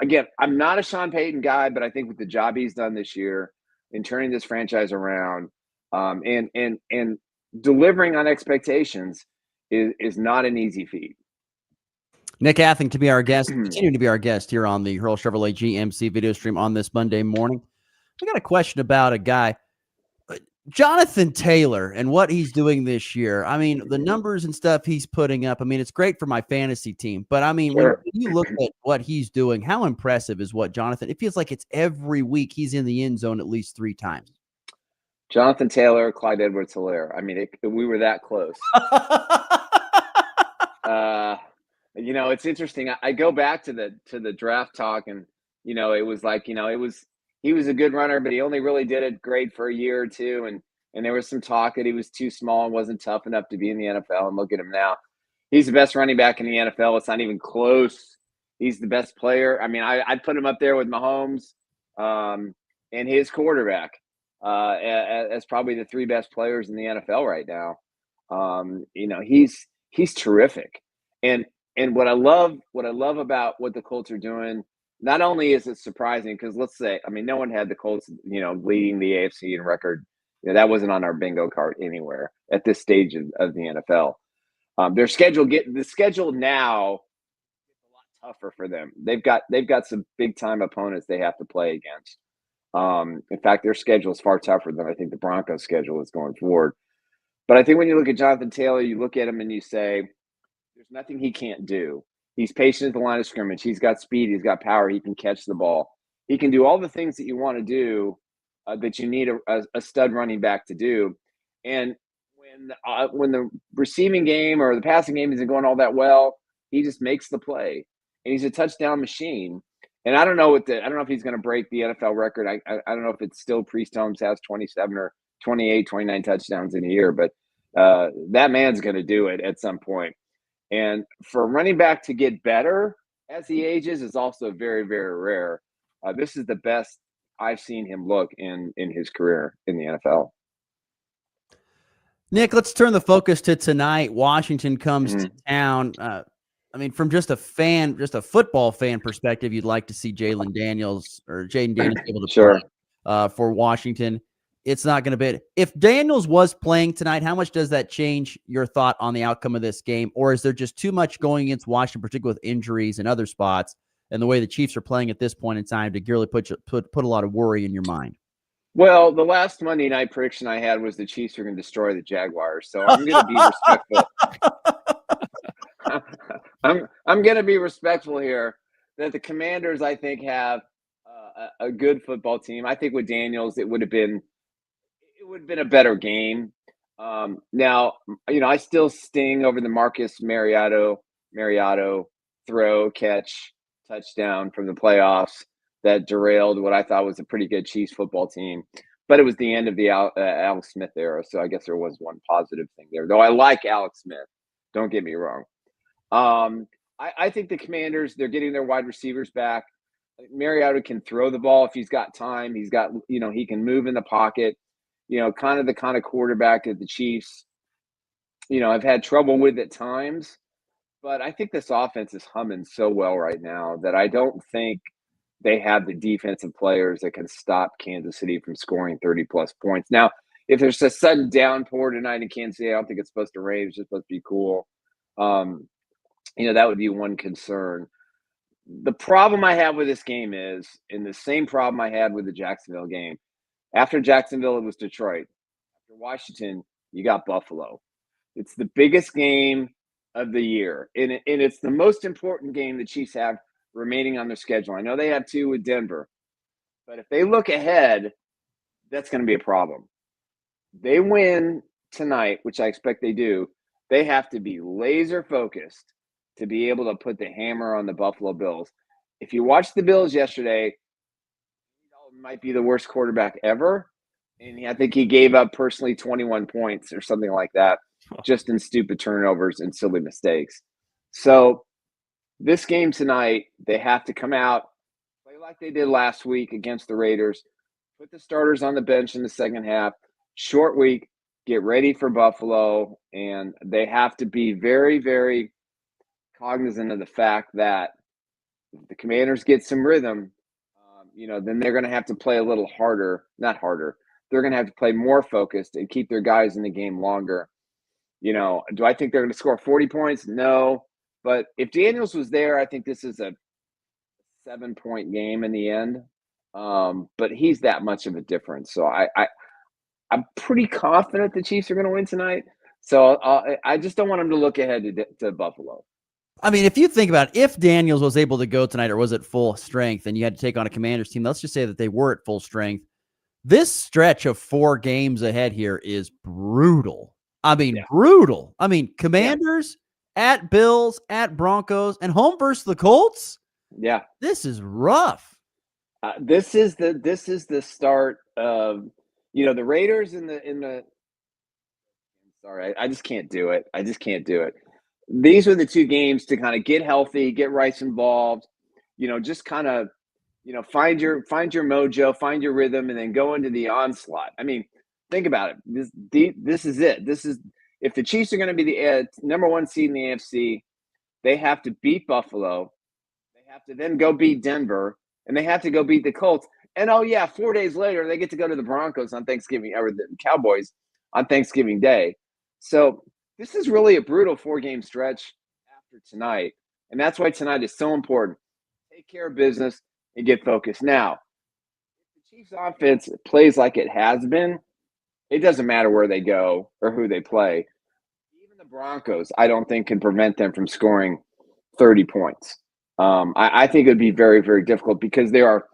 Again, I'm not a Sean Payton guy, but I think with the job he's done this year in turning this franchise around and delivering on expectations is not an easy feat. Nick Athen to be our guest, continuing to be our guest here on the Hurl Chevrolet GMC video stream on this Monday morning. I got a question about a guy, Jonathan Taylor, and what he's doing this year. I mean, the numbers and stuff he's putting up, I mean, it's great for my fantasy team. But, I mean, when you look at what he's doing, how impressive is what Jonathan – it feels like it's every week he's in the end zone at least 3 times. Jonathan Taylor, Clyde Edwards-Helaire. I mean, we were that close. It's interesting. I go back to the draft talk, and it was like he was a good runner, but he only really did it great for a year or two, and there was some talk that he was too small and wasn't tough enough to be in the NFL. And look at him now; he's the best running back in the NFL. It's not even close. He's the best player. I mean, I'd put him up there with Mahomes and his quarterback as probably the 3 best players in the NFL right now. He's terrific. And what I love about what the Colts are doing, not only is it surprising, because let's say, I mean, no one had the Colts, leading the AFC in record. That wasn't on our bingo card anywhere at this stage of the NFL. The schedule now is a lot tougher for them. They've got some big time opponents they have to play against. In fact, their schedule is far tougher than I think the Broncos' schedule is going forward. But I think when you look at Jonathan Taylor, you look at him and you say, there's nothing he can't do. He's patient at the line of scrimmage. He's got speed. He's got power. He can catch the ball. He can do all the things that you want to do that you need a stud running back to do. And when the receiving game or the passing game isn't going all that well, he just makes the play. And he's a touchdown machine. And I don't know if he's going to break the NFL record. I don't know if it's still Priest Holmes has 27 or 28, 29 touchdowns in a year, but that man's going to do it at some point. And for a running back to get better as he ages is also very, very rare. This is the best I've seen him look in his career in the NFL. Nick, let's turn the focus to tonight. Washington comes to town. I mean, from just a football fan perspective, you'd like to see Jaden Daniels able to Sure. play for Washington. It's not going to be. If Daniels was playing tonight, how much does that change your thought on the outcome of this game? Or is there just too much going against Washington, particularly with injuries and other spots, and the way the Chiefs are playing at this point in time to really put a lot of worry in your mind? Well, the last Monday night prediction I had was the Chiefs are going to destroy the Jaguars, so I'm going to be respectful. I'm going to be respectful here that the Commanders, I think, have a good football team. I think with Daniels, it would have been a better game. Now, I still sting over the Marcus Mariota throw, catch, touchdown from the playoffs that derailed what I thought was a pretty good Chiefs football team. But it was the end of the Alex Smith era, so I guess there was one positive thing there. Though I like Alex Smith. Don't get me wrong. I think the Commanders, they're getting their wide receivers back. Mariota can throw the ball if he's got time. He's got, he can move in the pocket. Kind of quarterback that the Chiefs, have had trouble with at times. But I think this offense is humming so well right now that I don't think they have the defensive players that can stop Kansas City from scoring 30-plus points. Now, if there's a sudden downpour tonight in Kansas City, I don't think it's supposed to rain. It's just supposed to be cool. That would be one concern. The problem I have with this game is, and the same problem I had with the Jacksonville game, after Jacksonville, it was Detroit. After Washington, you got Buffalo. It's the biggest game of the year, and it's the most important game the Chiefs have remaining on their schedule. I know they have 2 with Denver, but if they look ahead, that's going to be a problem. They win tonight, which I expect they do. They have to be laser focused to be able to put the hammer on the Buffalo Bills. If you watched the Bills yesterday, might be the worst quarterback ever. And I think he gave up personally 21 points or something like that, just in stupid turnovers and silly mistakes. So this game tonight, they have to come out, play like they did last week against the Raiders, put the starters on the bench in the second half, short week, get ready for Buffalo, and they have to be very, very cognizant of the fact that if the Commanders get some rhythm, then they're going to have to play a little harder, not harder. They're going to have to play more focused and keep their guys in the game longer. Do I think they're going to score 40 points? No. But if Daniels was there, I think this is a 7-point game in the end. But he's that much of a difference. So I'm pretty confident the Chiefs are going to win tonight. So I just don't want them to look ahead to Buffalo. I mean, if you think about it, if Daniels was able to go tonight or was at full strength and you had to take on a Commanders team, let's just say that they were at full strength. This stretch of 4 games ahead here is brutal. Brutal. I mean, Commanders at Bills, at Broncos, and home versus the Colts. Yeah. This is rough. This is the start of, the Raiders sorry, I just can't do it. These are the 2 games to kind of get healthy, get Rice involved, just kind of, find your mojo, find your rhythm, and then go into the onslaught. I mean, think about it. This is it. This is, if the Chiefs are going to be the number 1 seed in the AFC, they have to beat Buffalo. They have to then go beat Denver, and they have to go beat the Colts. And 4 days later, they get to go to the Broncos on Thanksgiving, or the Cowboys on Thanksgiving Day. So this is really a brutal 4-game stretch after tonight. And that's why tonight is so important. Take care of business and get focused. Now, if the Chiefs offense plays like it has been, it doesn't matter where they go or who they play. Even the Broncos, I don't think, can prevent them from scoring 30 points. I think it would be very, very difficult because there are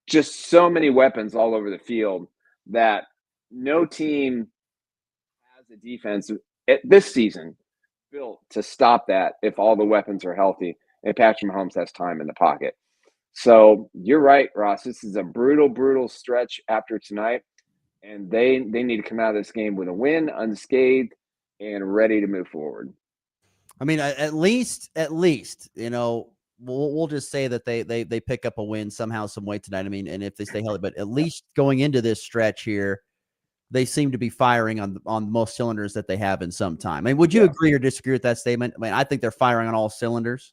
just so many weapons all over the field that no team has a defense this season built to stop that if all the weapons are healthy and Patrick Mahomes has time in the pocket. So you're right, Ross. This is a brutal, brutal stretch after tonight. and they need to come out of this game with a win, unscathed, and ready to move forward. I mean, at least, we'll just say that they pick up a win somehow, some way tonight. I mean, and if they stay healthy, but at least going into this stretch here, they seem to be firing on most cylinders that they have in some time. I mean, would you agree or disagree with that statement? I mean, I think they're firing on all cylinders.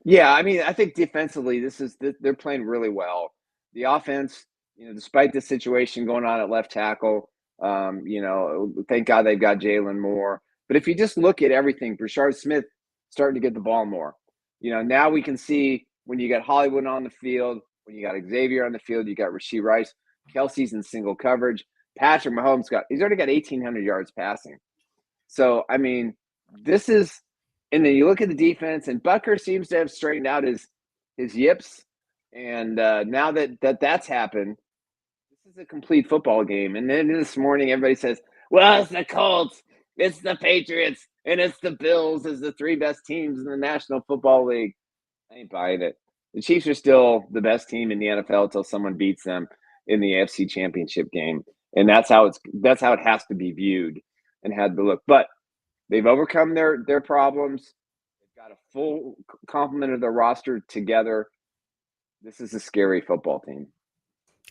Yeah, I mean, I think defensively, they're playing really well. The offense, despite the situation going on at left tackle, thank God they've got Jalen Moore. But if you just look at everything, Brashard Smith starting to get the ball more. Now we can see when you got Hollywood on the field, when you got Xavier on the field, you got Rashee Rice, Kelsey's in single coverage. Patrick Mahomes he's already got 1,800 yards passing. So, I mean, and then you look at the defense, and Butker seems to have straightened out his yips. And now that's happened, this is a complete football game. And then this morning, everybody says, well, it's the Colts, it's the Patriots, and it's the Bills as the 3 best teams in the National Football League. I ain't buying it. The Chiefs are still the best team in the NFL until someone beats them in the AFC Championship game. And that's how it has to be viewed and had to look. But they've overcome their problems. They've got a full complement of their roster together. This is a scary football team.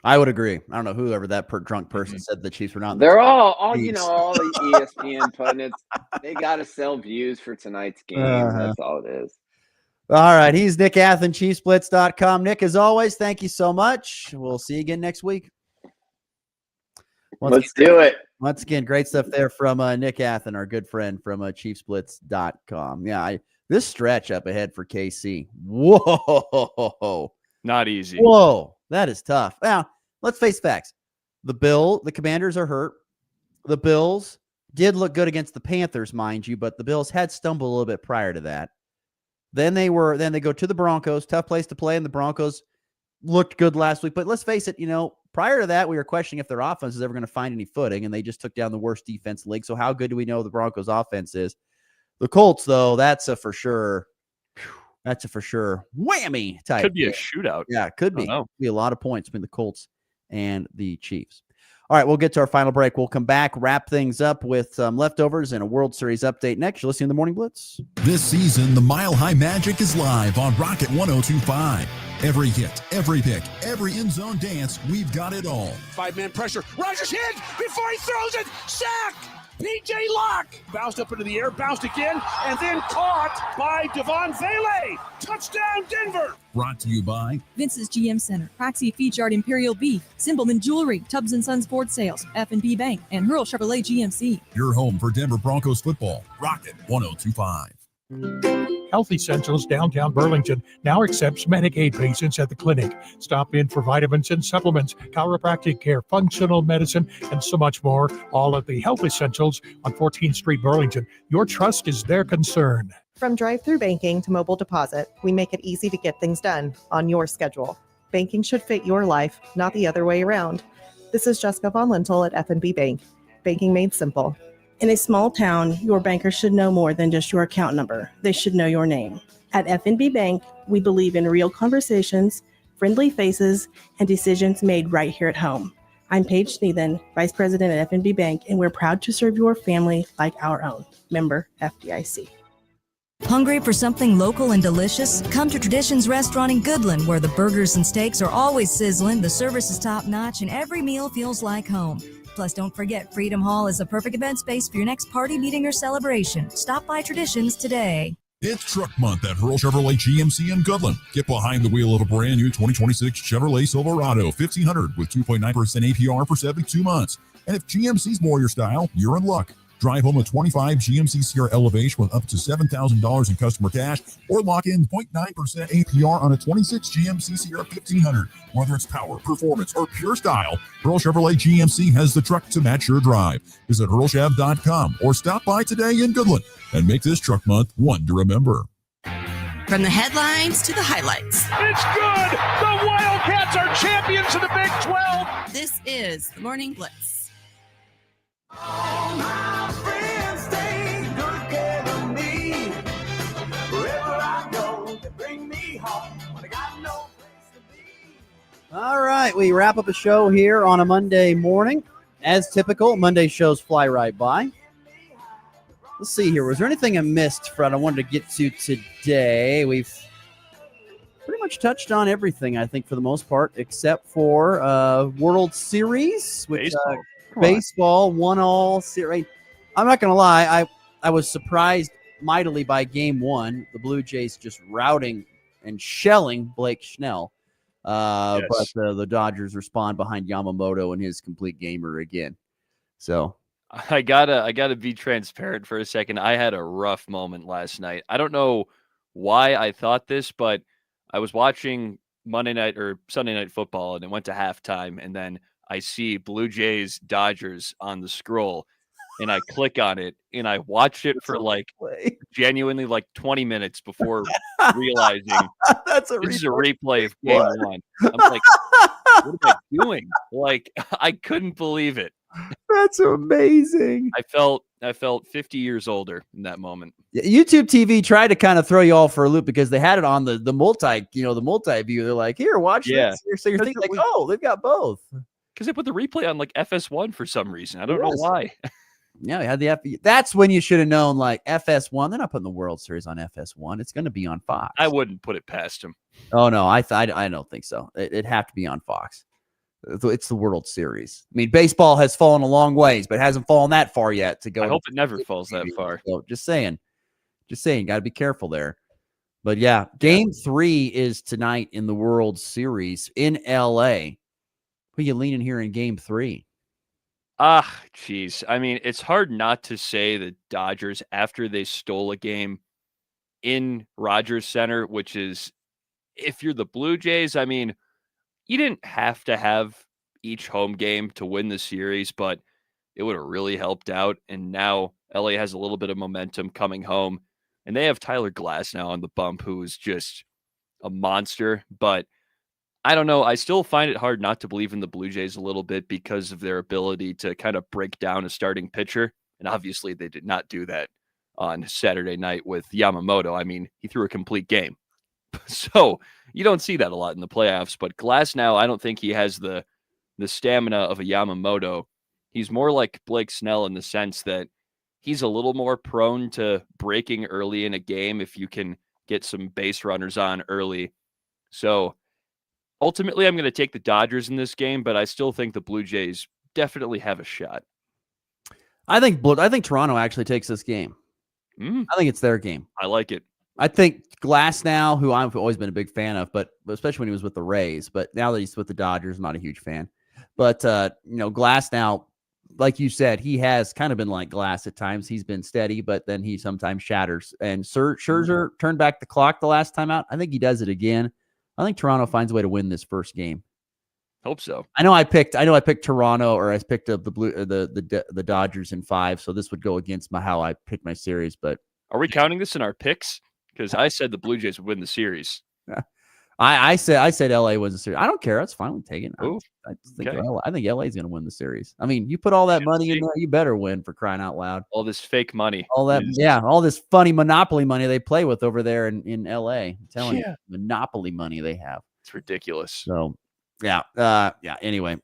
I would agree. I don't know whoever that drunk person said the Chiefs were not. They're all the ESPN pundits. They got to sell views for tonight's game. That's all it is. All right. He's Nick Athen, ChiefsBlitz.com. Nick, as always, thank you so much. We'll see you again next week. Let's do it. Once again, great stuff there from Nick Athen, our good friend from ChiefsBlitz.com. Yeah, this stretch up ahead for KC. Whoa. Not easy. Whoa. That is tough. Now, let's face facts. The Commanders are hurt. The Bills did look good against the Panthers, mind you, but the Bills had stumbled a little bit prior to that. Then they go to the Broncos, tough place to play, and the Broncos looked good last week. But let's face it, prior to that, we were questioning if their offense is ever going to find any footing, and they just took down the worst defense in the league. So how good do we know the Broncos offense is? The Colts, though, that's a for sure whammy type. Could be a shootout. Yeah, it could be. Could be a lot of points between the Colts and the Chiefs. All right, we'll get to our final break. We'll come back, wrap things up with some leftovers and a World Series update next. You're listening to the Morning Blitz. This season, the Mile High Magic is live on Rocket 102.5. Every hit, every pick, every end zone dance, we've got it all. 5-man pressure. Rogers hit before he throws it. Sack! P.J. Locke bounced up into the air, bounced again, and then caught by Devon Vele. Touchdown, Denver. Brought to you by Vince's GM Center, Proxy Feed Yard Imperial Beef, Simbelman Jewelry, Tubbs & Sons Ford Sales, F&B Bank, and Hurl Chevrolet GMC. Your home for Denver Broncos football. Rocket 102.5. Health Essentials downtown Burlington now accepts Medicaid patients at the clinic. Stop in for vitamins and supplements, chiropractic care, functional medicine, and so much more. All of the Health Essentials on 14th Street, Burlington. Your trust is their concern. From drive-through banking to mobile deposit, we make it easy to get things done on your schedule. Banking should fit your life, not the other way around. This is Jessica Von Lintel at F&B Bank. Banking made simple. In a small town, your banker should know more than just your account number. They should know your name. At F&B Bank, we believe in real conversations, friendly faces, and decisions made right here at home. I'm Paige Sneathen, Vice President at F&B Bank, and we're proud to serve your family like our own. Member FDIC. Hungry for something local and delicious? Come to Traditions Restaurant in Goodland, where the burgers and steaks are always sizzling, the service is top-notch, and every meal feels like home. Plus, don't forget, Freedom Hall is a perfect event space for your next party, meeting, or celebration. Stop by Traditions today. It's Truck Month at Hurl Chevrolet GMC in Goodland. Get behind the wheel of a brand new 2026 Chevrolet Silverado 1500 with 2.9% APR for 72 months. And if GMC's more your style, you're in luck. Drive home a 25 GMC Sierra Elevation with up to $7,000 in customer cash, or lock in 0.9% APR on a 26 GMC Sierra 1500. Whether it's power, performance, or pure style, Hurl Chevrolet GMC has the truck to match your drive. Visit hurlchev.com or stop by today in Goodland and make this Truck Month one to remember. From the headlines to the highlights. It's good! The Wildcats are champions of the Big 12! This is the Morning Blitz. All right, we wrap up a show here on a Monday morning. as typical, Monday shows fly right by. Let's see here. Was there anything I missed, Fred, I wanted to get to today? We've pretty much touched on everything, I think, for the most part, except for World Series, which baseball 1-all series. I'm not going to lie. I was surprised mightily by Game 1. The Blue Jays just routing and shelling Blake Snell. But the Dodgers respond behind Yamamoto and his complete gamer again. So I gotta be transparent for a second. I had a rough moment last night. I don't know why I thought this, but I was watching Monday night or Sunday night football, and it went to halftime, and then I see Blue Jays Dodgers on the scroll, and I click on it, and I watched it for genuinely 20 minutes before realizing this is a replay of Game 1. I'm like, what am I doing? I couldn't believe it. That's amazing. I felt 50 years older in that moment. YouTube TV tried to kind of throw you all for a loop because they had it on the multi-view. They're like, here, watch this. So you're thinking they've got both. Because they put the replay on FS1 for some reason. I don't know why. Yeah, we had the that's when you should have known, FS1. They're not putting the World Series on FS1. It's going to be on Fox. I wouldn't put it past them. Oh no, I don't think so. It'd have to be on Fox. It's the World Series. I mean, baseball has fallen a long ways, but it hasn't fallen that far yet to go. I hope it never falls that far. So just saying, got to be careful there. But yeah, Game 3 is tonight in the World Series in LA. Who are you leaning here in Game 3? Geez. I mean, it's hard not to say the Dodgers after they stole a game in Rogers Center, which is, if you're the Blue Jays, I mean, you didn't have to have each home game to win the series, but it would have really helped out. And now LA has a little bit of momentum coming home, and they have Tyler Glass now on the bump, who is just a monster. But I don't know. I still find it hard not to believe in the Blue Jays a little bit because of their ability to kind of break down a starting pitcher. And obviously they did not do that on Saturday night with Yamamoto. I mean, he threw a complete game. So you don't see that a lot in the playoffs, but Glass now, I don't think he has the stamina of a Yamamoto. He's more like Blake Snell in the sense that he's a little more prone to breaking early in a game if you can get some base runners on early. So ultimately, I'm going to take the Dodgers in this game, but I still think the Blue Jays definitely have a shot. I think Toronto actually takes this game. I think it's their game. I like it. I think Glass now, who I've always been a big fan of, but especially when he was with the Rays, but now that he's with the Dodgers, I'm not a huge fan. But Glass now, like you said, he has kind of been like Glass at times. He's been steady, but then he sometimes shatters. And Scherzer turned back the clock the last time out. I think he does it again. I think Toronto finds a way to win this first game. Hope so. I know I picked Toronto, or I picked up the Dodgers in 5, so this would go against how I picked my series. But are we counting this in our picks? Because I said the Blue Jays would win the series. I said LA wins the series. I don't care. That's fine. We'll take it. I think LA is going to win the series. I mean, you put all that money in there, you better win, for crying out loud. All this fake money. All this funny Monopoly money they play with over there in LA. I'm telling you, Monopoly money they have. It's ridiculous. So, anyway,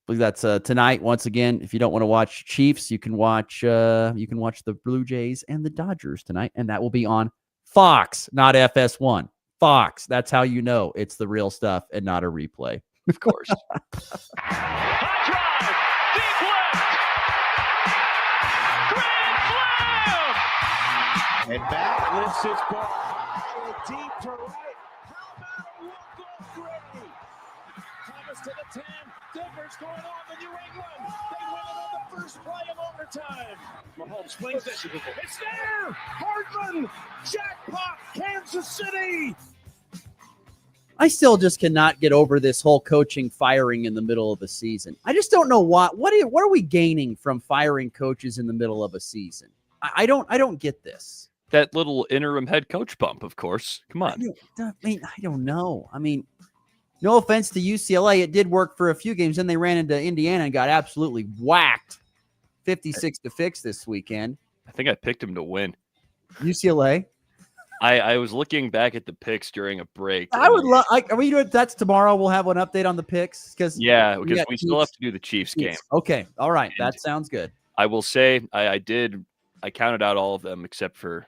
that's tonight. Once again, if you don't want to watch Chiefs, you can watch the Blue Jays and the Dodgers tonight, and that will be on Fox, not FS1. Fox. That's how you know it's the real stuff and not a replay. Of course. And back lifts his ball deep to right. How about Volkmer? Thomas to the 10. Denver's going on to New England. They win it on the first play of overtime. Mahomes flings it. It's there. Hardman. Jackpot. Kansas City. I still just cannot get over this whole coaching firing in the middle of a season. I just don't know what are we gaining from firing coaches in the middle of a season? I don't get this. That little interim head coach bump, of course. Come on. I don't know. I mean, no offense to UCLA, it did work for a few games. Then they ran into Indiana and got absolutely whacked, 56-6 this weekend. I think I picked him to win. UCLA. I was looking back at the picks during a break. I would love. Are we doing that's tomorrow? We'll have an update on the picks because We still have to do the Chiefs game. Okay, all right, that sounds good. I will say I counted out all of them except for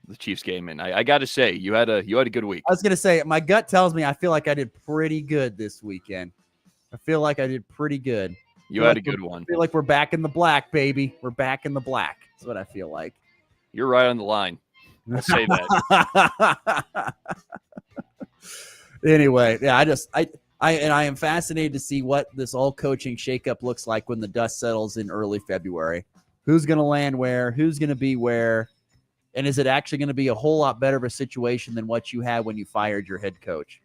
the Chiefs game, and I got to say you had a good week. I was gonna say my gut tells me I feel like I did pretty good this weekend. I feel like I did pretty good. You had a good one. I feel like we're back in the black, baby. We're back in the black. That's what I feel like. You're right on the line. I'll say that. Anyway, yeah, I am fascinated to see what this all coaching shakeup looks like when the dust settles in early February. Who's going to land where? Who's going to be where? And is it actually going to be a whole lot better of a situation than what you had when you fired your head coach?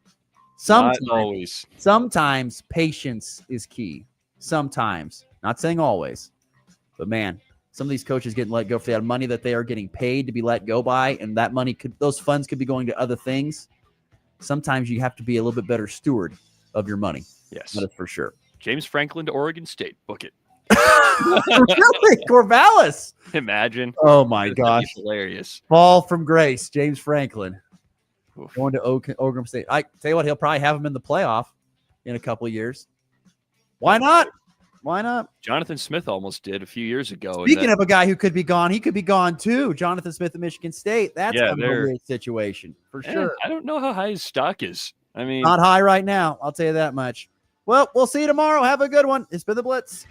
Not always. Sometimes patience is key. Sometimes, not saying always, but man, some of these coaches getting let go for that money that they are getting paid to be let go by, and that money those funds could be going to other things. Sometimes you have to be a little bit better steward of your money. Yes, that is for sure. James Franklin to Oregon State, book it. Really, Corvallis? Imagine. Oh my gosh, hilarious! Fall from grace, James Franklin going to Oregon State. I tell you what, he'll probably have him in the playoff in a couple of years. Why not? Why not? Jonathan Smith almost did a few years ago. Speaking of a guy who could be gone, he could be gone too. Jonathan Smith at Michigan State. That's kind of a weird situation for sure. I don't know how high his stock is. I mean, not high right now. I'll tell you that much. Well, we'll see you tomorrow. Have a good one. It's been the Blitz.